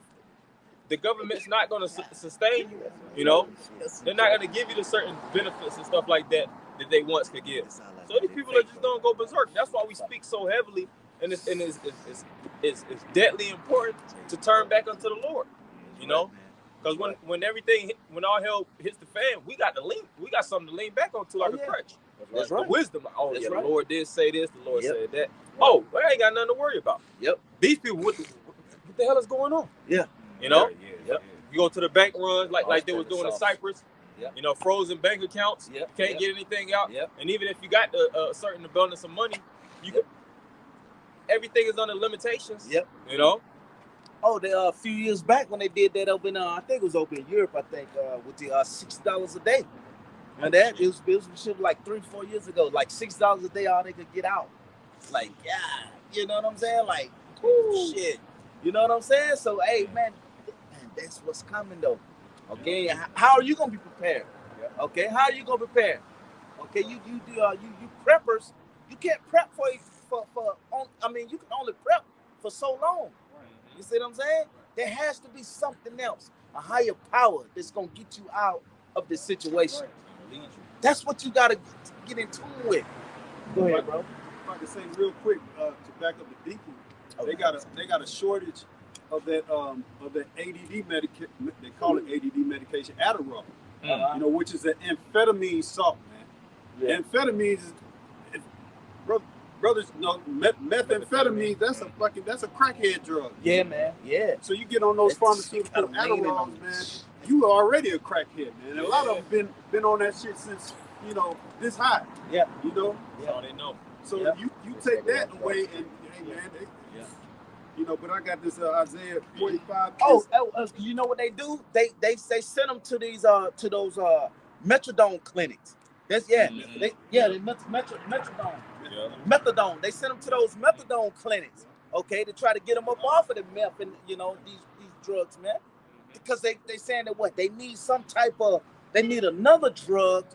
the government's not gonna sustain you. You know, they're not gonna give you the certain benefits and stuff like that they once could give. So these people are just gonna go berserk. That's why we speak so heavily, and it's deadly important to turn back unto the Lord. You know. Because when all hell hits the fan, we got something to lean back on to like a crutch. That's right. The wisdom. Like, oh, the Lord did say this, the Lord said that. Oh, well, I ain't got nothing to worry about. Yep. These people, what the hell is going on? Yeah. You know? Yep. You go to the bank runs like they was doing in Cyprus. Yep. You know, frozen bank accounts. Yep. Can't get anything out. Yep. And even if you got a certain abundance of money, everything is under limitations. Yep. You know? Oh, a few years back when they did that up in, I think it was over in Europe, I think, with the $60 a day. And that, it was like 3-4 years ago, like $6 a day, all they could get out. Like, yeah, you know what I'm saying? Like, shit. You know what I'm saying? So, hey, man, that's what's coming, though. Okay, how are you going to be prepared? Okay, how are you going to prepare? Okay, you preppers, you can't prep you can only prep for so long. You see what I'm saying? There has to be something else, a higher power that's going to get you out of this situation. That's what you got to get in tune with. Go ahead, bro. If I can say real quick to back up the deacon, they got a shortage of that ADD medication. They call it ADD medication, Adderall. You know, which is an amphetamine salt, man. Yeah. Amphetamines is brothers, no, methamphetamine, that's a crackhead drug. Yeah, man. Yeah. So you get on those pharmaceutical Adderalls, man, you are already a crackhead, man. And a lot of them been on that shit since, you know, this high. Yeah. You know? That's all they know. So you take that away and, hey, man, you know, but I got this Isaiah 45. You know what they do? They send them to these to those methadone clinics. That's methadone. Methadone. They send them to those methadone clinics, okay, to try to get them up off of the meth and these drugs, man. Because they saying that they need another drug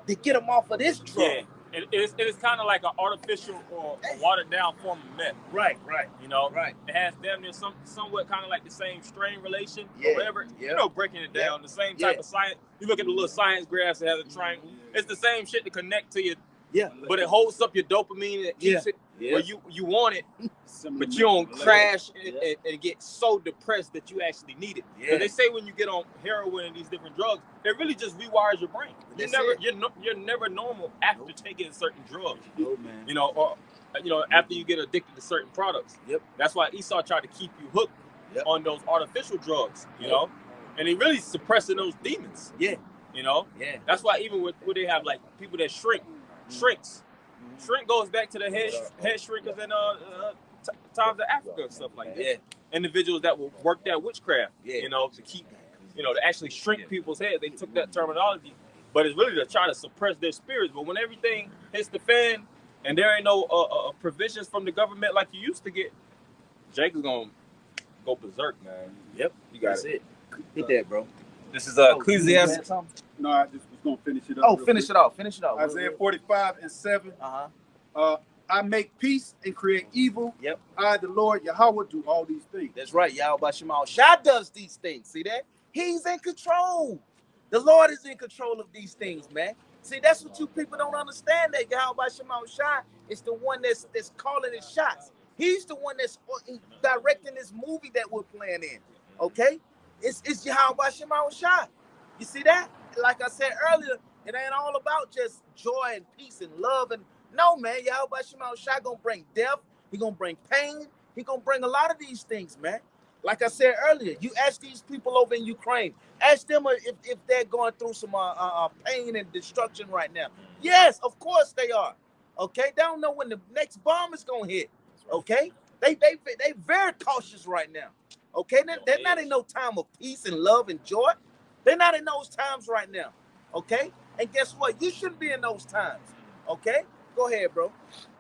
to get them off of this drug. Yeah. It is kind of like an artificial or a watered down form of meth. Right. You know, it has damn near somewhat kind of like the same strain relation or whatever. You know, breaking it down, the same type of science. You look at the little science graphs that has a triangle. It's the same shit to connect to your. Yeah. But it holds up your dopamine and it keeps it where you want it, but you don't crash and get so depressed that you actually need it. Yeah. They say when you get on heroin and these different drugs, it really just rewires your brain. You're never normal after taking certain drugs. Oh, man. You know, or after you get addicted to certain products. Yep. That's why Esau tried to keep you hooked on those artificial drugs. You know, and he really suppressing those demons. Yeah. You know. Yeah. That's why even where they have like people that shrinks. Shrink goes back to the head shrinkers in times of Africa and stuff like that. Yeah. Individuals that will work that witchcraft, you know, to keep, to actually shrink people's heads. They took that terminology, but it's really to try to suppress their spirits. But when everything hits the fan and there ain't no provisions from the government like you used to get, Jake is gonna go berserk, man. Yep, you got it. Hit that, bro. This is Ecclesiastes. No, I just was gonna finish it up. Finish it off. Isaiah 45:7. I make peace and create evil. Yep. I, the Lord Yahweh, do all these things. That's right. Yahweh Shema Shah does these things. See that? He's in control. The Lord is in control of these things, man. See, that's what you people don't understand. That Yahweh Shema Shah is the one that's calling his shots. He's the one that's directing this movie that we're playing in. Okay? It's Yahweh Shema Shah. You see that? Like I said earlier, it ain't all about just joy and peace and love. And no, man, Yahweh Shema Shah gonna bring death. He gonna bring pain. He gonna bring a lot of these things, man. Like I said earlier, you ask these people over in Ukraine, ask them if they're going through some pain and destruction right now. Yes, of course they are. Okay, they don't know when the next bomb is gonna hit. Okay, they very cautious right now. Okay, they're not in no time of peace and love and joy. They're not in those times right now. Okay, And guess what? You shouldn't be in those times. Okay? Go ahead, bro.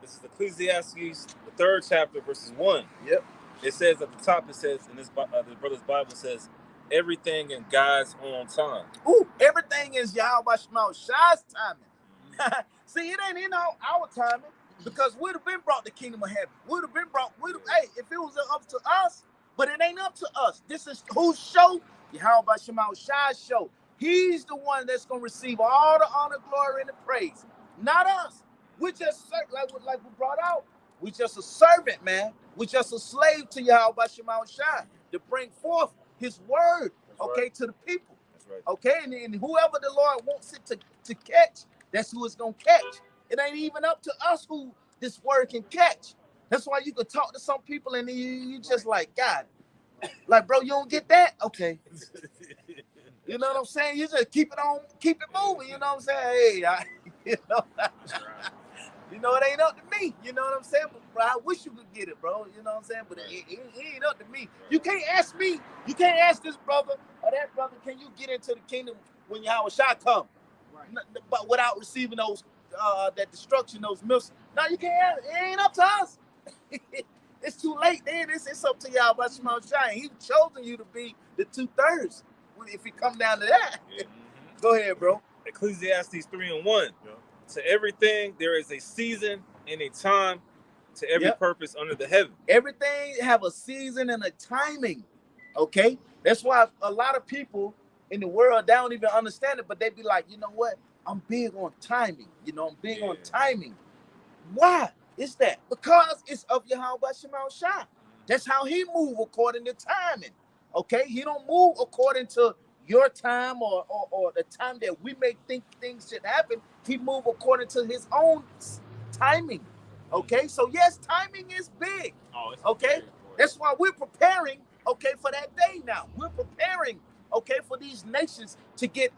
This is Ecclesiastes, the 3rd chapter, verses 1. Yep. It says at the top, it says, in this brother's Bible says, everything in God's own time. Ooh, everything is Yahweh Shema Shai's timing. See, it ain't in our timing, because we'd have been brought the kingdom of heaven. We'd have been brought, hey, if it was up to us, but it ain't up to us. This is whose show? Yahweh Shema Shai's show. He's the one that's going to receive all the honor, glory, and the praise. Not us. We just, like we brought out, we just a servant, man. We just a slave to Yahweh Shema Shai to bring forth his word, okay, to the people. That's right. Okay, and whoever the Lord wants it to catch, that's who it's going to catch. It ain't even up to us who this word can catch. That's why you can talk to some people and you just like, God, like, bro, you don't get that? Okay. You know what I'm saying? You just keep it moving. You know what I'm saying? Hey, you know, it ain't up to me. You know what I'm saying? But I wish you could get it, bro. You know what I'm saying? But it ain't up to me. You can't ask me. You can't ask this brother or that brother, can you get into the kingdom when Yahweh Shai come? Right. But without receiving those, that destruction, those missiles. No, you can't ask. It ain't up to us. It's too late then. It's up to Yahweh Shema Shai. He's chosen you to be the 2/3. If you come down to that. Yeah. Go ahead, bro. Ecclesiastes 3:1. Yeah. To everything there is a season and a time to every purpose under the heaven. Everything have a season and a timing. Okay? That's why a lot of people in the world, they don't even understand it, but they be like, you know what? I'm big on timing. You know, I'm big on timing. Why is that? Because it's of Yahweh Shema Shai. That's how he move according to timing. Okay? He don't move according to your time or the time that we may think things should happen. He move according to his own timing. Okay? So yes, timing is big. Okay? That's why we're preparing, okay, for that day now. We're preparing, okay, for these nations to get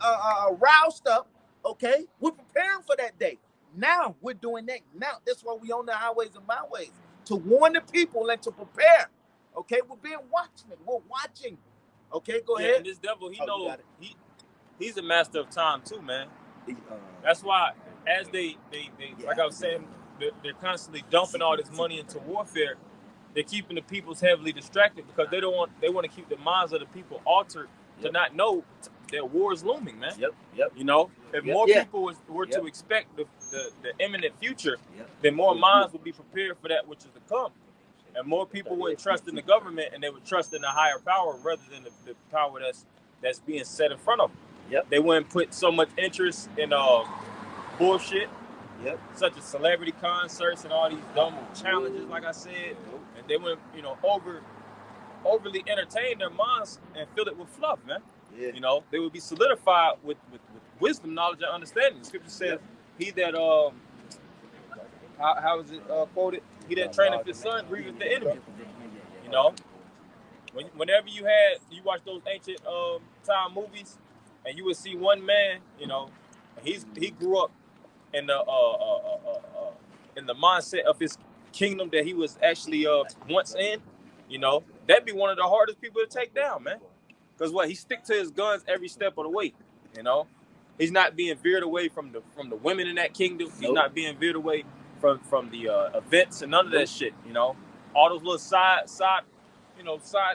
roused up. Okay? We're preparing for that day. Now we're doing that. Now that's why we on the highways and byways, to warn the people and to prepare. Okay, we're being watchmen. We're watching. Okay, go ahead. And this devil, he knows he's a master of time too, man. That's why, as they like I was saying, they're constantly dumping all this money into warfare. They're keeping the people's heavily distracted because they want to keep the minds of the people altered to not know that war is looming, man. Yep. You know, if more people were to expect the imminent future, then more minds would be prepared for that which is to come. And more people wouldn't trust in the government, and they would trust in the higher power rather than the power that's being set in front of them. They wouldn't put so much interest in bullshit, such as celebrity concerts and all these dumb challenges, like I said. And they wouldn't, overly entertain their minds and fill it with fluff, man. You know, they would be solidified with wisdom, knowledge, and understanding. The scripture says, "He that how is it quoted? He that traineth his son grieveth the enemy." You know, whenever you watch those ancient time movies, and you would see one man, he grew up in the mindset of his kingdom that he was actually once in. That'd be one of the hardest people to take down, man. Because he stick to his guns every step of the way. He's not being veered away from the women in that kingdom. He's not being veered away from the events and none of that shit. All those little side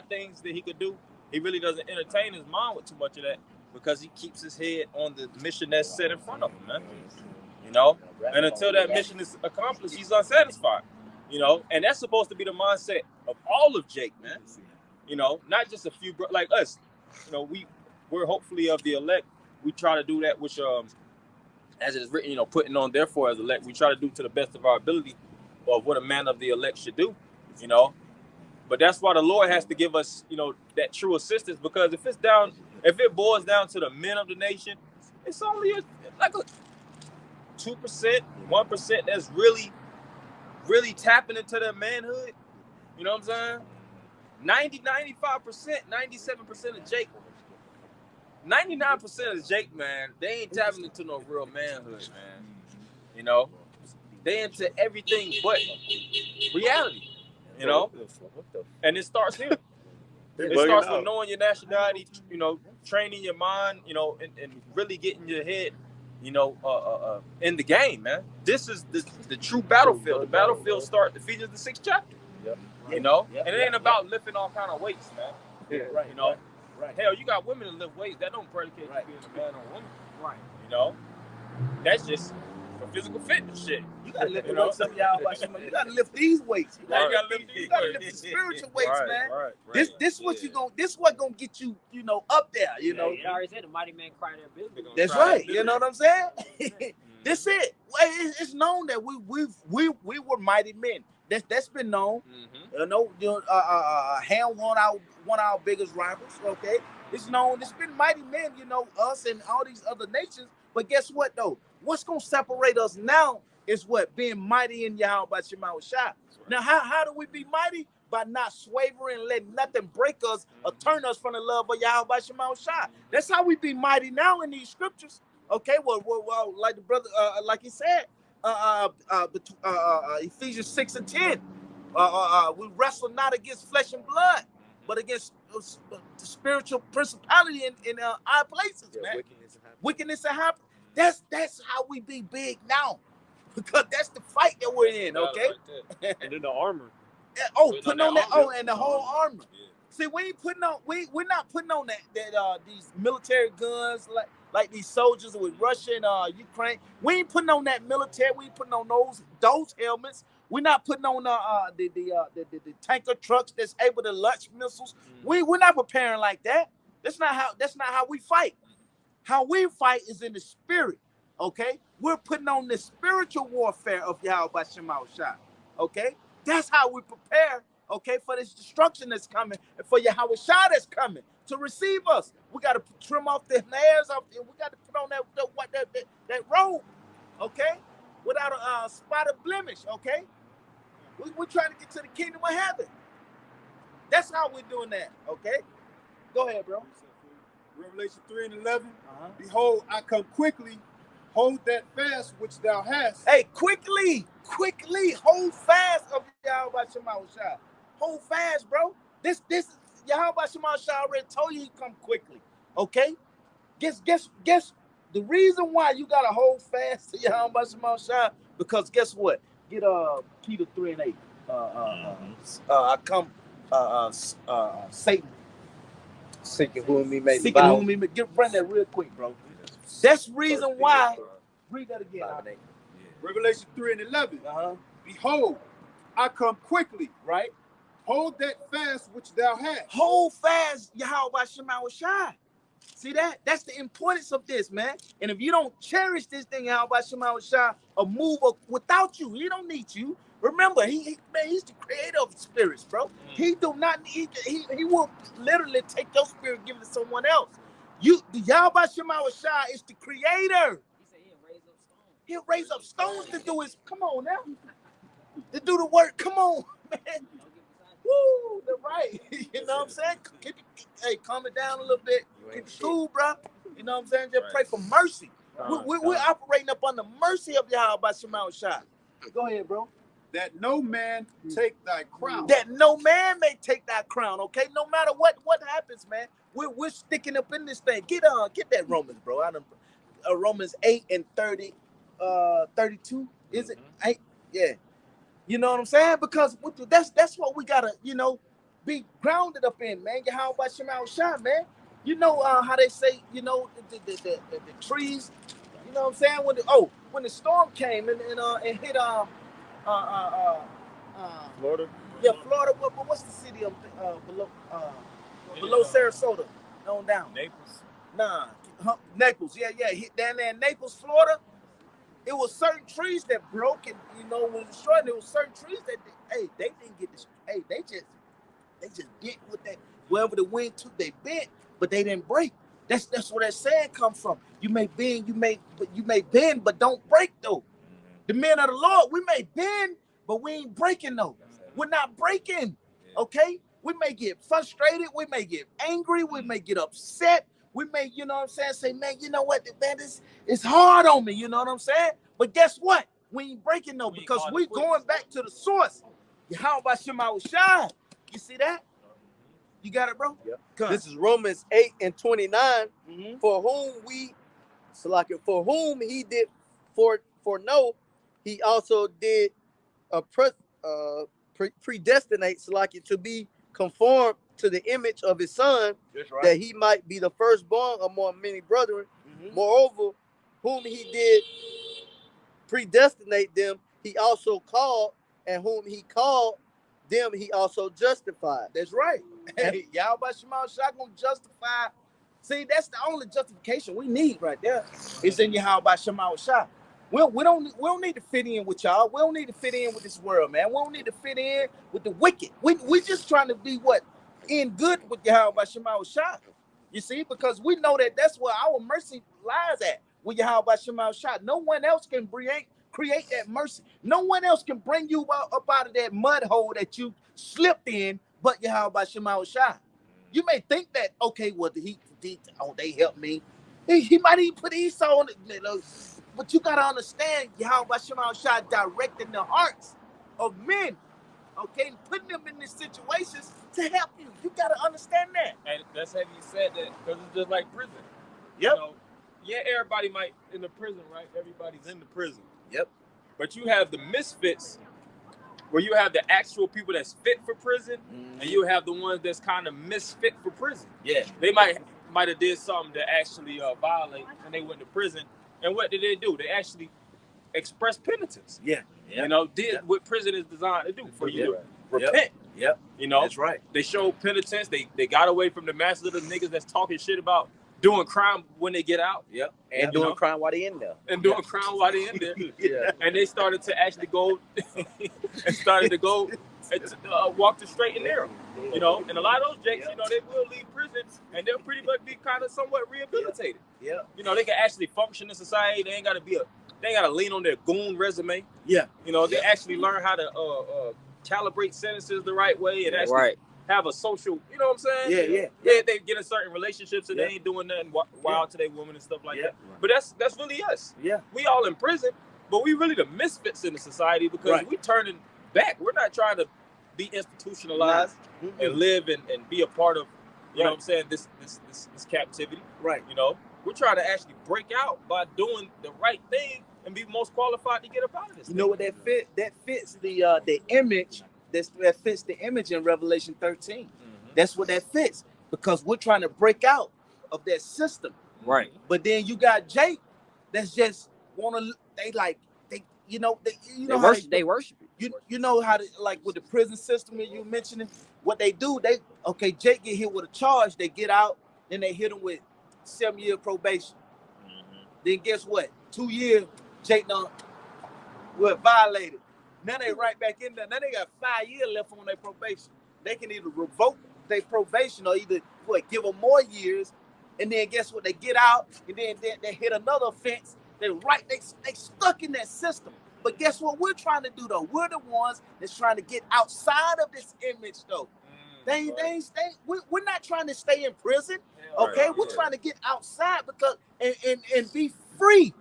things that he could do. He really doesn't entertain his mind with too much of that because he keeps his head on the mission that's set in front of him, man. And until that mission is accomplished, he's unsatisfied. And that's supposed to be the mindset of all of Jake, man. Not just a few like us. We're hopefully of the elect. We try to do that which as it is written, putting on therefore as elect, we try to do to the best of our ability of what a man of the elect should do, But that's why the Lord has to give us, that true assistance, because if it boils down to the men of the nation, it's only like a 2%, 1% that's really, really tapping into their manhood. You know what I'm saying? 90, 95%, 97% of Jake. 99% of Jake, man, they ain't tapping into no real manhood, man. They into everything but reality, And it starts here. It starts with knowing your nationality, training your mind, and really getting your head, in the game, man. This is the true battlefield. The battlefield starts Ephesians the 6th chapter. Yep. And it ain't about lifting all kind of weights, man. Yeah, right. Right. Hell, you got women that lift weights. That don't predicate you being a man or woman. Right. That's just for physical fitness shit. You gotta lift the weights up, y'all. You gotta lift these weights. You gotta lift the spiritual weights, man. Right. This what you gonna. This what gonna get you. Up there. You already said the mighty man cry their business. That's right. You know what I'm saying? This it. It's known that we were mighty men. That's been known. Ham one of our biggest rivals. Okay, it's known. It's been mighty men. Us and all these other nations. But guess what though? What's gonna separate us now is what? Being mighty in Yahweh Shema Shah. Now, how do we be mighty? By not swavering and letting nothing break us or turn us from the love of Yahweh Shema Shah. That's how we be mighty now in these scriptures. Okay, well, like the brother, like he said, Ephesians 6 and 10. We wrestle not against flesh and blood, but against the spiritual principality in our places, man. Wickedness and happen. That's how we be big now, because that's the fight that we're in. Okay, and then the armor. Putting on that. And the whole armor. Yeah. See, we ain't putting on. We're not putting on that these military guns like these soldiers with Russia and Ukraine. We ain't putting on that military. We ain't putting on those helmets. We're not putting on the tanker trucks that's able to launch missiles. We're not preparing like that. That's not how we fight. How we fight is in the spirit. Okay, we're putting on the spiritual warfare of Yahweh Shema Shah. Okay, that's how we prepare. Okay, for this destruction that's coming, and for Yahweh Shah that's coming to receive us. We got to trim off the hairs off, and we got to put on that robe. Okay, without a spot of blemish. Okay, we're trying to get to the kingdom of heaven. That's how we're doing that. Okay, go ahead, bro. Revelation 3 and 11. Behold, I come quickly. Hold that fast which thou hast. Hey, quickly, hold fast of Yahweh Shema Shah. Hold fast, bro. This Yahweh Shema Shah already told you he come quickly. Okay? Guess the reason why you gotta hold fast to Yahweh Shema Shah, because guess what? Get Peter 3 and 8. I come Satan. Seeking whom he may Seeking whom he may. Bring that real quick, bro. That's reason why. Read that again. Revelation 3 and 11. Behold, I come quickly. Right. Hold that fast which thou hast. Hold fast, Yahweh Shema Shah. See that? That's the importance of this, man. And if you don't cherish this thing, Yahweh Shema Shah, a move without you, he don't need you. Remember, he's the creator of spirits, bro. He do not need. He will literally take your spirit, give it to someone else. The Yahweh Shema Shah is the creator. He said he'll raise up stones to do his. Come on now, to do the work. Come on, man. Woo, they're right. You know what I'm saying? Hey, calm it down a little bit. Keep it cool, bro. You know what I'm saying? Just pray for mercy. We're operating up on the mercy of Yahweh Shema Shah. Go ahead, bro. That no man take thy crown. That no man may take thy crown, okay? No matter what happens, man. We're sticking up in this thing. Get that Romans, bro. Romans 8 and 32. Is it 8? Yeah. You know what I'm saying? Because that's what we gotta, be grounded up in, man. Yahweh Shema Shah, man. You know how they say, the trees. You know what I'm saying? When the storm came and hit Florida. Yeah, Florida. What's the city of below Sarasota? On down. Naples. Nah, Naples. Yeah. Hit down there in Naples, Florida. It was certain trees that broke and was destroyed. There was certain trees that they didn't get destroyed. Hey, they just bent with that. Wherever the wind took, they bent, but they didn't break. That's where that saying come from. You may bend, you may bend, but don't break though. The men of the Lord, we may bend, but we ain't breaking though. We're not breaking. Okay? We may get frustrated, we may get angry, we may get upset. We may, say, man, you know what, man, it's hard on me, you know what I'm saying? But guess what? We ain't breaking though, because we going back to the source. Yahweh Shema Shah. You see that? You got it, bro? Yep. This is Romans 8 and 29. For whom we Salakia, for whom he did foreknow, he also did predestinate Salakia to be conformed to the image of his son, that he might be the firstborn among many brethren. Moreover, whom he did predestinate them, he also called, and whom he called them, he also justified. That's right. Hey, Yahweh Shema Shah gonna justify. See, that's the only justification we need right there. It's in Yahweh Shema Shah. We don't need to fit in with y'all. We don't need to fit in with this world, man. We don't need to fit in with the wicked. We just trying to be what? In good with Yahweh Shema Shah. You see, because we know that that's where our mercy lies at. With Yahweh Shema Shah. No one else can create that mercy. No one else can bring you up out of that mud hole that you slipped in, but Yahweh Shema Shah. You may think that, okay, well, they helped me. He might even put Esau on it, you know, but you got to understand, Yahweh Shema Shah directing the hearts of men, okay, and putting them in these situations to help you. You got to understand that. And that's heavy said that, because it's just like prison. Yep. You know, yeah, everybody might in the prison, right? Everybody's in the prison. Yep. But you have the misfits, where you have the actual people that's fit for prison, and you have the ones that's kind of misfit for prison. Yeah. They might have did something to actually violate, and they went to prison. And what did they do? They actually expressed penitence. Yeah. You know, did what prison is designed to do for you to repent. Yep. You know, that's right. They showed penitence. They got away from the masses of the niggas that's talking shit about doing crime when they get out. Yep. And doing crime while they in there. And doing crime while they in there. Yeah. And they started to actually go and walk the straight and narrow. You know, and a lot of those jakes, you know, they will leave prison and they'll pretty much be kind of somewhat rehabilitated. Yeah. You know, they can actually function in society. They ain't gotta lean on their goon resume. Yeah. You know, they actually learn how to calibrate sentences the right way and actually have a social, you know what I'm saying? Yeah. They get in certain relationships and they ain't doing nothing wild to their woman and stuff like that. But that's really us. Yeah. We all in prison, but we really the misfits in the society because we turning back. We're not trying to be institutionalized and live and be a part of, you know what I'm saying, this captivity. Right. You know, we're trying to actually break out by doing the right thing and be most qualified to get up out of this. You know what that fits the image. That fits the image in Revelation 13. That's what that fits, because we're trying to break out of that system. Right. But then you got Jake that's just they worship it. You know how to, like with the prison system that you mentioning, what they do, Jake get hit with a charge, they get out, then they hit him with 7-year probation. Then guess what? 2 years, Jake done violated. Now they right back in there. Now they got 5 years left on their probation. They can either revoke their probation or either give them more years, and then guess what? They get out, and then they hit another offense. They stuck in that system. But guess what we're trying to do though? We're the ones that's trying to get outside of this image though. We're not trying to stay in prison. Okay, we're trying to get outside because and be free.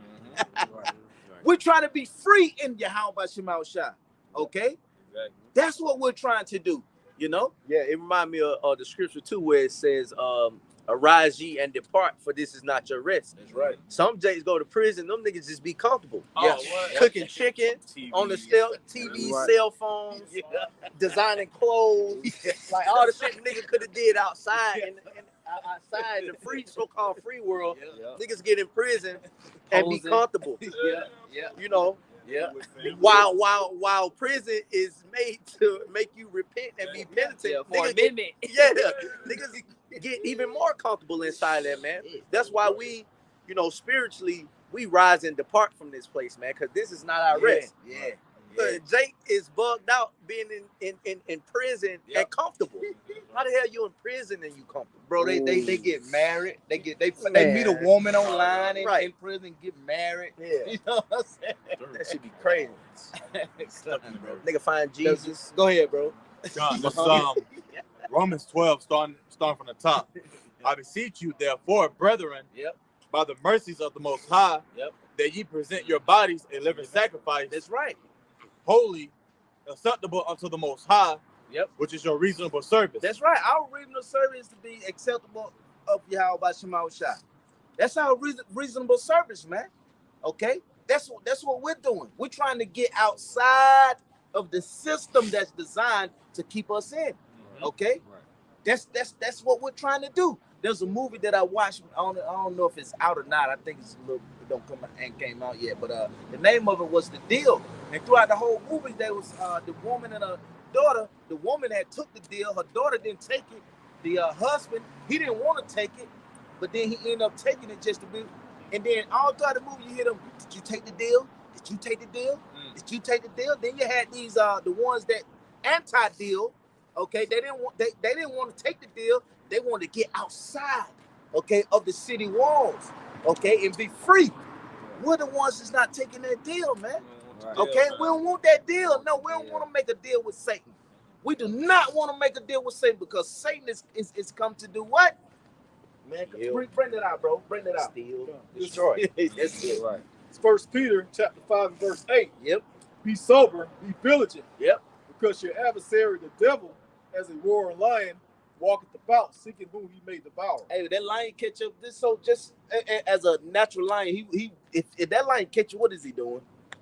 We're trying to be free in Yahweh Shema Shah. Okay? Exactly. That's what we're trying to do, you know? Yeah, it reminds me of the scripture too, where it says, arise ye and depart, for this is not your rest. That's right. Some Jakes go to prison, them niggas just be comfortable. Cooking chicken on the TV, cell phones, designing clothes, like all the shit niggas could have did outside and outside the so-called free world. Niggas get in prison and be comfortable. You know. While prison is made to make you repent and be penitent, niggas get even more comfortable inside that, man. That's why we, you know, spiritually we rise and depart from this place, man, because this is not our rest. Jake is bugged out being in prison and comfortable. How the hell you in prison and you comfortable? Bro, they get married. They meet a woman online in prison, get married. You know what I'm saying? That should be crazy. Nigga find Jesus. Go ahead, bro. John, this Romans 12, starting from the top. I beseech you, therefore, brethren, by the mercies of the Most High, that ye present your bodies a living sacrifice. That's right. Holy, acceptable unto the Most High, which is your reasonable service. That's right. Our reasonable service is to be acceptable of Yahweh Shema Shah. That's our reasonable service, man. Okay, that's what we're doing. We're trying to get outside of the system that's designed to keep us in. Okay, that's what we're trying to do. There's a movie that I watched. I don't know if it's out or not. I think it don't come out and came out yet. But the name of it was The Deal. And throughout the whole movie, there was the woman and her daughter. The woman had took the deal. Her daughter didn't take it. The husband, he didn't want to take it, but then he ended up taking it just to be. And then all throughout the movie, you hear them. Did you take the deal? Did you take the deal? Did you take the deal? Then you had these the ones that anti-deal. Okay, they didn't want to take the deal. They wanted to get outside, okay, of the city walls, okay, and be free. We're the ones that's not taking that deal, man. Okay, we don't want that deal. No, we don't want to make a deal with Satan. We do not want to make a deal with Satan because Satan is come to do what? Man, bring it out, bro. Bring it out. Steal, destroy. That's it. Right. It's 1 Peter chapter 5 and verse 8. Yep. Be sober, be vigilant. Yep. Because your adversary, the devil, as a roaring lion, walketh about, seeking whom he may devour. Hey, that lion catch up. This so just as a natural lion, if that lion catch you, what is he doing?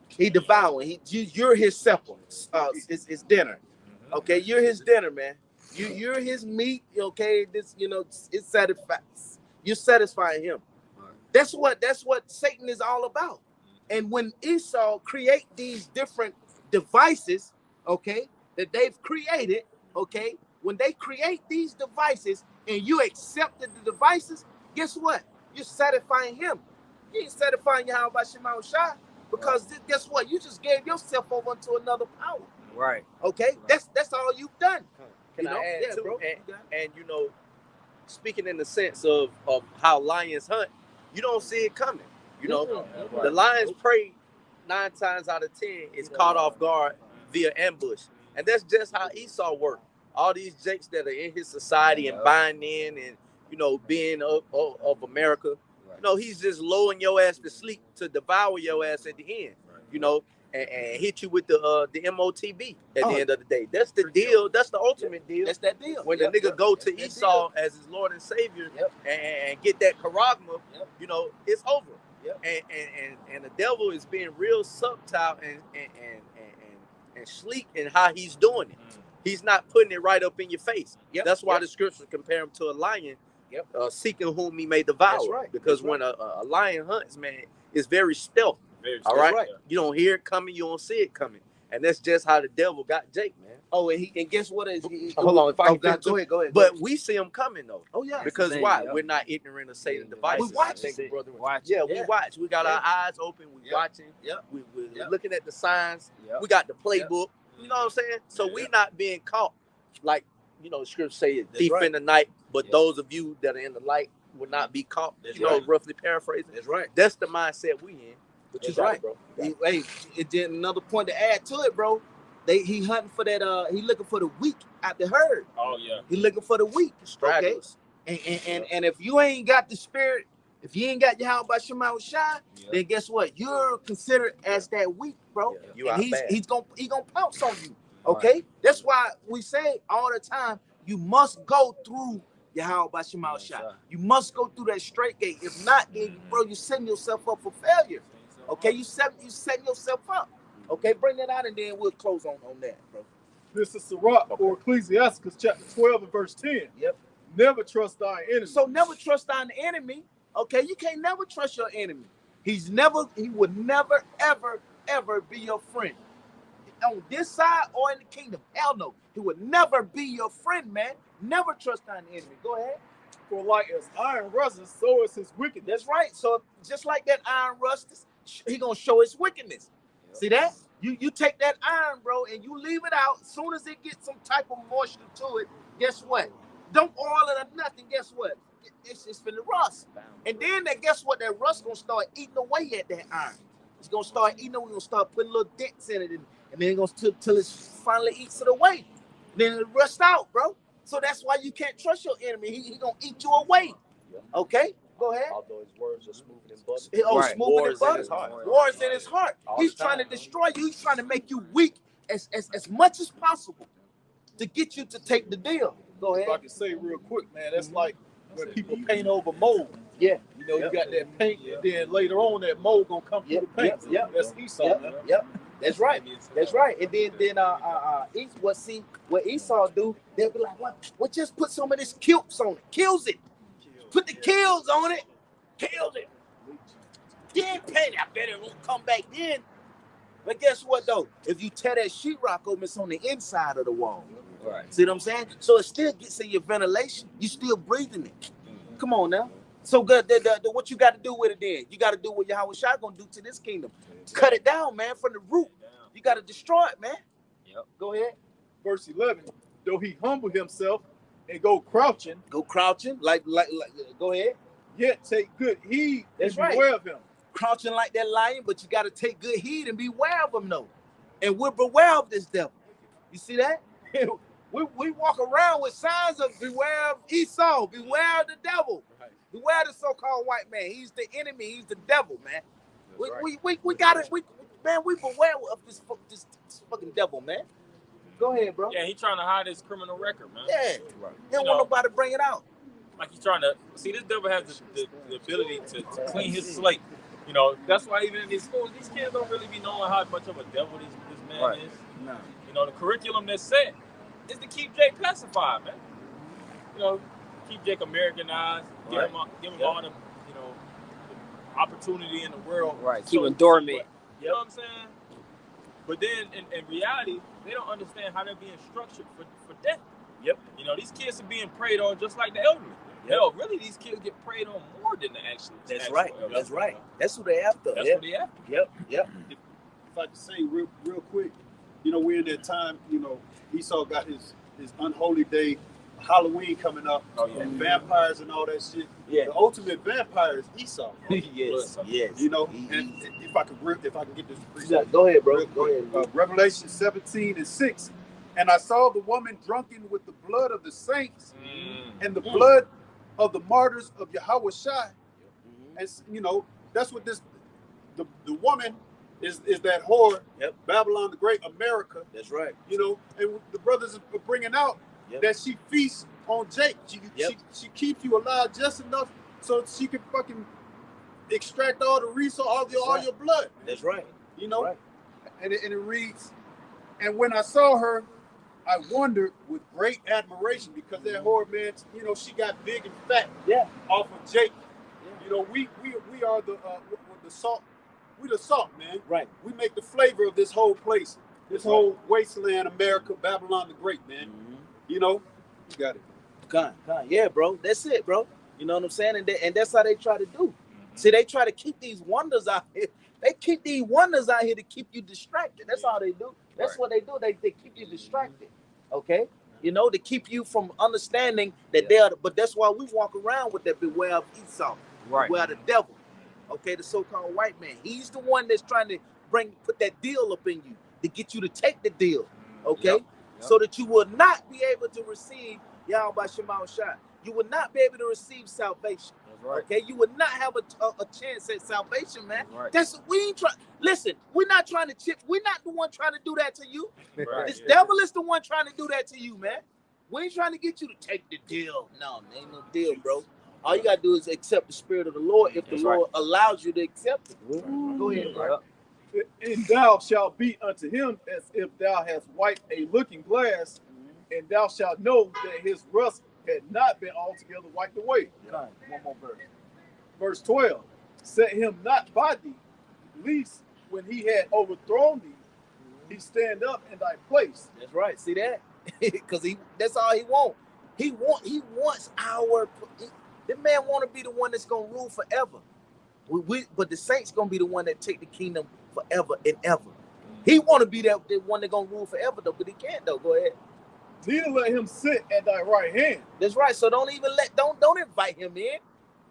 He devouring. You're his supper. It's dinner. Okay, you're his dinner, man. You're his meat. Okay, this it satisfies. You're satisfying him. That's what Satan is all about. And when Esau create these different devices, okay, that they've created, okay. When they create these devices and you accepted the devices, guess what? You're satisfying him. You ain't satisfying Yahweh Shema Shai because guess what? You just gave yourself over to another power. Right. Okay? Right. That's all you've done. Can I add too? Bro. And speaking in the sense of how lions hunt, you don't see it coming. The lion's prey 9 times out of 10 is caught off guard via ambush. And that's just how Esau worked. All these jakes that are in his society and buying in and, being of America, he's just lowering your ass to sleep to devour your ass at the end, and hit you with the MOTB at the end of the day. That's the deal. That's the ultimate deal. That's that deal. When the nigga go to Esau as his Lord and Savior and get that charagma, it's over. And the devil is being real subtle and sleek in how he's doing it. He's not putting it right up in your face. That's why the scriptures compare him to a lion, seeking whom he may devour. That's right. Because when a lion hunts, man, it's very stealth. All right? You don't hear it coming, you don't see it coming. And that's just how the devil got Jake, man. Oh, and guess what? Hold on. If I can go ahead. But we see him coming, though. Oh, yeah. Because why? We're not ignorant of Satan's devices. We watch. We watch. We got our eyes open. We watching. We're looking at the signs. We got the playbook. You know what I'm saying? So we not being caught, like, scripture say, thief in the night, but those of you that are in the light will not be caught. Roughly paraphrasing. That's right. That's the mindset we in. But you're right, bro. Hey, it did another point to add to it, bro. He hunting for that. He looking for the weak out the herd. Oh yeah. He looking for the weak. Okay. And if you ain't got the spirit, if you ain't got Yahweh Shema Shai, then guess what? You're considered as that weak, bro. And he's gonna pounce on you. Okay. Right. That's why we say all the time, you must go through Yahweh Shema Shai. You must go through that straight gate. If not, then bro, you're setting yourself up for failure. Okay, you setting yourself up. Okay, bring that out and then we'll close on that, bro. This is Sirach or Ecclesiasticus chapter 12 and verse 10. Yep. Never trust thy enemy. So never trust thine enemy. Okay, you can't never trust your enemy. He would never, ever be your friend. On this side or in the kingdom. Hell no. He would never be your friend, man. Never trust thine enemy. Go ahead. For like as iron rusts, so is his wickedness. That's right. So just like that iron rusts, he gonna show his wickedness. Yep. See that? You take that iron, bro, and you leave it out. As soon as it gets some type of moisture to it, guess what? Don't oil it or nothing. Guess what? It's finna rust. And then guess what? That rust gonna start eating away at that iron. It's gonna start eating away. We're gonna start putting little dents in it, and then it's gonna till it finally eats it away. Then it rusts out, bro. So that's why you can't trust your enemy. He gonna eat you away. Okay? Go ahead. Although his words are smooth and butter. Oh, right. Smooth and butter. Wars in his heart. He's trying to destroy you. He's trying to make you weak as much as possible to get you to take the deal. Go ahead. If I can say real quick, man, that's like when people paint over mold. Yeah. You know, you got that paint, and then later on that mold gonna come through the paint. That's Esau. Yep. That's right. That's right. And then what Esau do, they'll be like, what just put some of this kilts on it. Kills it. Put the kills on it. Kills it. Then paint it. I bet it won't come back then. But guess what though? If you tear that sheetrock open, it's on the inside of the wall. Right. See what I'm saying? So it still gets in your ventilation. You still breathing it. Come on now. So good. What you got to do with it then? You got to do what Yahweh Shai gonna do to this kingdom. Cut it down, man, from the root. You got to destroy it, man. Yep. Go ahead. Verse 11. Though he humble himself and go crouching. Like go ahead. Yet take good heed. That's and right. beware of him. Crouching like that lion, but you got to take good heed and beware of him, though. And we're beware of this devil. You see that? we walk around with signs of beware of Esau, beware of the devil, beware of the so-called white man. He's the enemy. He's the devil, man. We got it. We beware of this fucking devil, man. Go ahead, bro. Yeah, he's trying to hide his criminal record, man. Yeah, he don't want nobody to bring it out. Like he's trying to see, this devil has the ability to clean his slate. You know, that's why even in these schools, these kids don't really be knowing how much of a devil this man is. No. You know, the curriculum that's set is to keep Jake pacified, man. You know, keep Jake Americanized, give him all the, you know, the opportunity in the world. Right, keep him dormant. You know what I'm saying? But then, in reality, they don't understand how they're being structured for death. Yep. You know, these kids are being preyed on just like the elderly. Yep. Hell, really, these kids get preyed on more than the actual. That's right. That's right. That's who they after. That's what they after. Yep. If I could say real quick, you know, we're in that time, you know, Esau got his unholy day, Halloween coming up, and vampires and all that shit. Yeah. The ultimate vampire is Esau. Yes. You know, and if I can get this. Go ahead, bro. Go ahead. Revelation 17:6. And I saw the woman drunken with the blood of the saints and the blood of the martyrs of Yahweh Shai. And, you know, that's what the woman is that whore, Babylon the Great, America. That's right. You know, and the brothers are bringing out that she feasts on Jake. She keeps you alive just enough so she can fucking extract all the resource, all your blood. That's right. You know, and it reads, and when I saw her, I wondered with great admiration because that whore, man, you know, she got big and fat off of Jake. You know, we are the salt. We the salt, man. Right. We make the flavor of this whole place, this whole wasteland, America, Babylon the Great, man. You know, you got it. Con. Yeah, bro. That's it, bro. You know what I'm saying? And that's how they try to do. See, they try to keep these wonders out here. They keep these wonders out here to keep you distracted. That's all they do. That's what they do. They keep you distracted. Okay? You know, to keep you from understanding that but that's why we walk around with that beware of Esau. Right. Beware the devil. Okay, the so-called white man. He's the one that's trying to put that deal up in you to get you to take the deal. Okay? So that you will not be able to receive Yahweh Shema Shai. You will not be able to receive salvation. Right. Okay, you would not have a chance at salvation, man. Right. That's we ain't trying. Listen, we're not trying to chip. We're not the one trying to do that to you. Right. This devil is the one trying to do that to you, man. We ain't trying to get you to take the deal. No, ain't no deal, bro. All you gotta do is accept the spirit of the Lord if the Lord allows you to accept it. Go ahead, bro. And thou shalt be unto him as if thou hast wiped a looking glass, and thou shalt know that his rust had not been altogether wiped away. One more verse. Verse 12. Set him not by thee, lest when he had overthrown thee, he stand up in thy place. That's right. See that? Because that's all he wants. He wants the man want to be the one that's gonna rule forever. But the saints gonna be the one that take the kingdom forever and ever. He want to be the one that gonna rule forever though, but he can't though. Go ahead. Neither let him sit at thy right hand. That's right. So don't invite him in.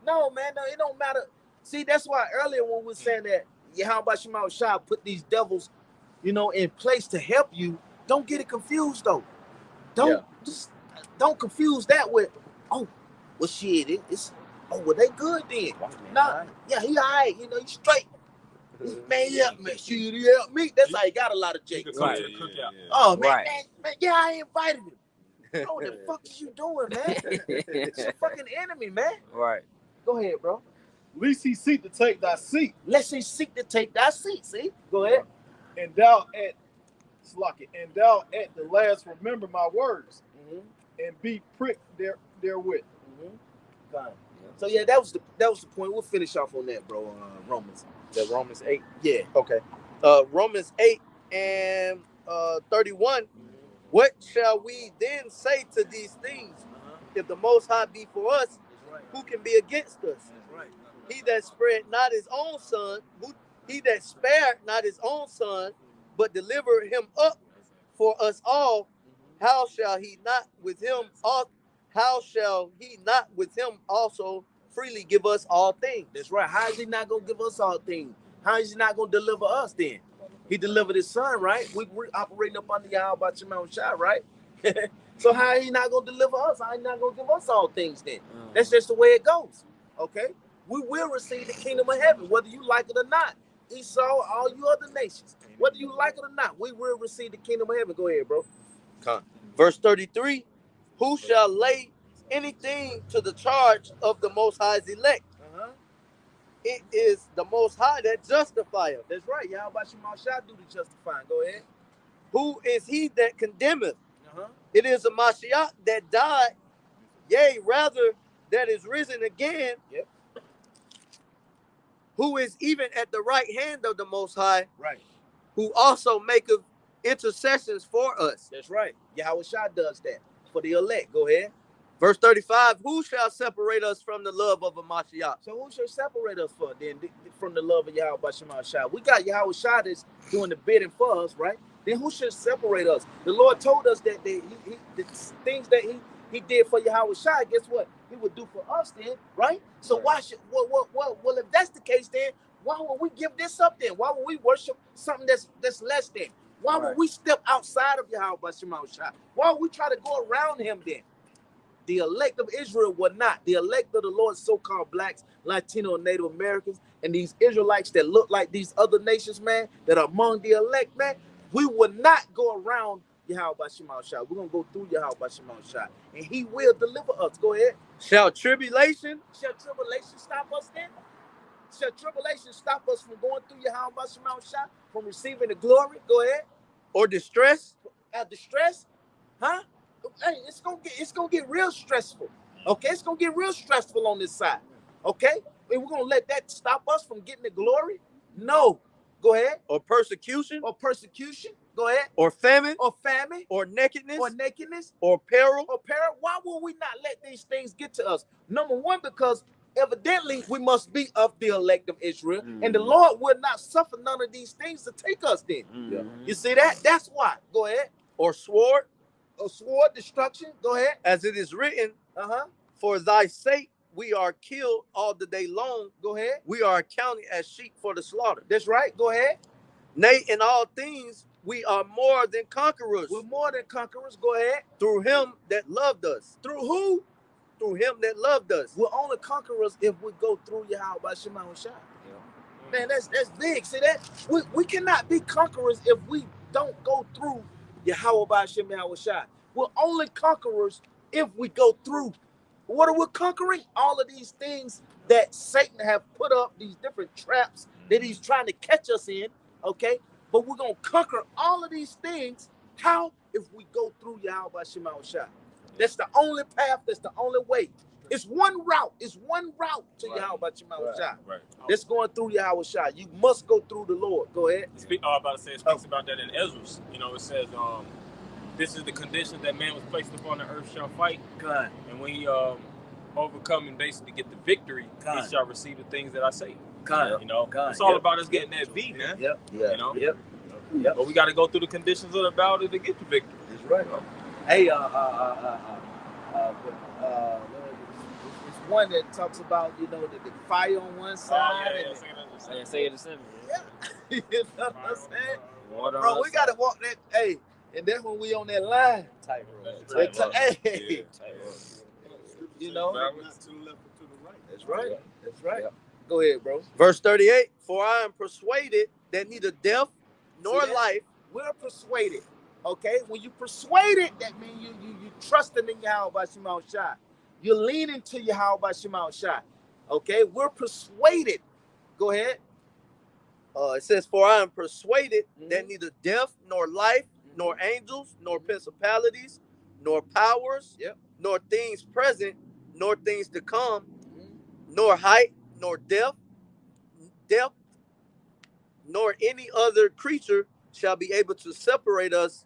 No, man, no, it don't matter. See, that's why earlier when we were saying that Yahweh Shema Shai put these devils, you know, in place to help you, don't get it confused though. Don't confuse that with, well shit, well they good then. Nah, he all right, you know, he's straight. Man, he helped me. Shit, he helped me. That's how he got a lot of Jake. Right. Oh, man, I invited him. Bro, what the fuck is you doing, man? It's a fucking enemy, man. Right. Go ahead, bro. Least he seek to take thy seat. Lest he seek to take thy seat. See? Go ahead. And thou at the last remember my words, and be pricked therewith. God. So yeah, that was the point. We'll finish off on that, bro. Romans. The Romans 8. Yeah. Okay. Romans 8 and 31. What shall we then say to these things? If the Most High be for us, who can be against us? He that spared not his own son, he that spared not his own son, but delivered him up for us all, how shall he not with him also freely give us all things? That's right. How is he not gonna give us all things? How is he not gonna deliver us then? He delivered his son, right? We're operating up under Yahweh Shema Shai, right? So how is he not gonna deliver us? How is he not gonna give us all things then? That's just the way it goes. Okay? We will receive the kingdom of heaven, whether you like it or not. Esau, all you other nations, whether you like it or not, we will receive the kingdom of heaven. Go ahead, bro. Verse 33, who shall lay anything to the charge of the Most High's elect? It is the Most High that justifieth. That's right. Yahweh Shema Shai do the justifying. Go ahead. Who is he that condemneth? It is a Mashiach that died, yea, rather that is risen again, who is even at the right hand of the Most High, who also maketh intercessions for us. That's right. Yahweh Shai does that for the elect. Go ahead. Verse 35, who shall separate us from the love of a Mashiach? So who shall separate us from the love of Yahweh Shema Shai? We got Yahweh Shai that's doing the bidding for us, right? Then who should separate us? The Lord told us that the things that he did for Yahweh Shai, guess what? He would do for us then, right? So why should well if that's the case then, why would we give this up then? Why would we worship something that's less than? Why would we step outside of Yahweh Shema Shai? Why would we try to go around him then? The elect of Israel were not. The elect of the Lord's so-called blacks, Latino, and Native Americans, and these Israelites that look like these other nations, man, that are among the elect, man, we would not go around Yahweh Shema Shai. We're going to go through Yahweh Shema Shai, and he will deliver us. Go ahead. Shall tribulation stop us then? Shall tribulation stop us from going through Yahweh Shema Shai, from receiving the glory? Go ahead. Or distress? Distress? Huh? Hey, it's gonna get real stressful. Okay, it's gonna get real stressful on this side. Okay, and we're gonna let that stop us from getting the glory? No. Go ahead. Or persecution? Go ahead. Or famine? Or nakedness? Or peril? Why will we not let these things get to us? Number one, because evidently we must be of the elect of Israel, and the Lord will not suffer none of these things to take us then. You see that? That's why. Go ahead. Or sword? A sword, destruction. Go ahead. As it is written, for thy sake we are killed all the day long. Go ahead. We are accounted as sheep for the slaughter. That's right. Go ahead. Nay, in all things we are more than conquerors. We're more than conquerors. Go ahead. Through him that loved us. Through who? Through him that loved us. We're only conquerors if we go through Yahweh Shema Shai. Man, that's big. See that? We cannot be conquerors if we don't go through Yahweh Shema Shai. We're only conquerors if we go through. What are we conquering? All of these things that Satan have put up, these different traps that he's trying to catch us in, okay? But we're going to conquer all of these things. How? If we go through Yahweh Shema Shai. That's the only path. That's the only way. It's one route. It's one route to Yahweh Shema Shai. That's going through Yahweh Shai. You must go through the Lord. Go ahead. It speaks about that in Ezra. You know, it says, this is the condition that man was placed upon the earth shall fight. God. And when he overcome and basically get the victory, he shall receive the things that I say. God. You know, it's all about us getting that V, man. Yep. You know? Yep. But we got to go through the conditions of the battle to get the victory. That's right. Hey, it's one that talks about, you know, the fire on one side. Say it in simple. You know what I'm saying? Bro, we got to walk that. Hey, and that's when we on that line. Hey. You know? That's right. That's right. Go ahead, bro. Verse 38, for I am persuaded that neither death nor life. We're persuaded. Okay? When you persuaded, that means you trusting in Yahweh Shema Shai. You're leaning to Yahweh Shema Shai. Okay, we're persuaded. Go ahead. It says, for I am persuaded that neither death, nor life, nor angels, nor principalities, nor powers, nor things present, nor things to come, nor height, nor depth, nor any other creature shall be able to separate us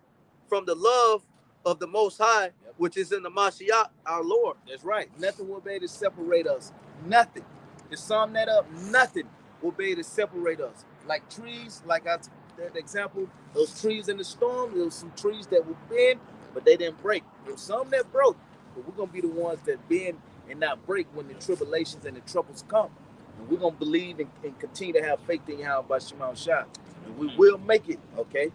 from the love of the Most High, which is in the Mashiach, our Lord. That's right. Nothing will be able to separate us. Nothing. To sum that up, nothing will be able to separate us. Like trees, like I that example, those trees in the storm, there was some trees that were bend, but they didn't break. There's some that broke, but we're going to be the ones that bend and not break when the tribulations and the troubles come. And we're going to believe and continue to have faith in Yahweh Shema Shai. And we will make it, okay?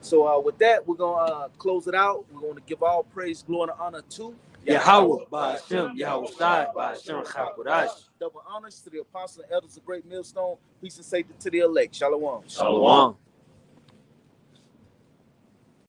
So with that, we're going to close it out. We're going to give all praise, glory, and honor to Yahweh, Ba'ashem, Yahweh Shai, Ba'ashem Chakodash. Double honors to the apostles and elders of Great Millstone. Peace and safety to the elect. Shalom. Shalom.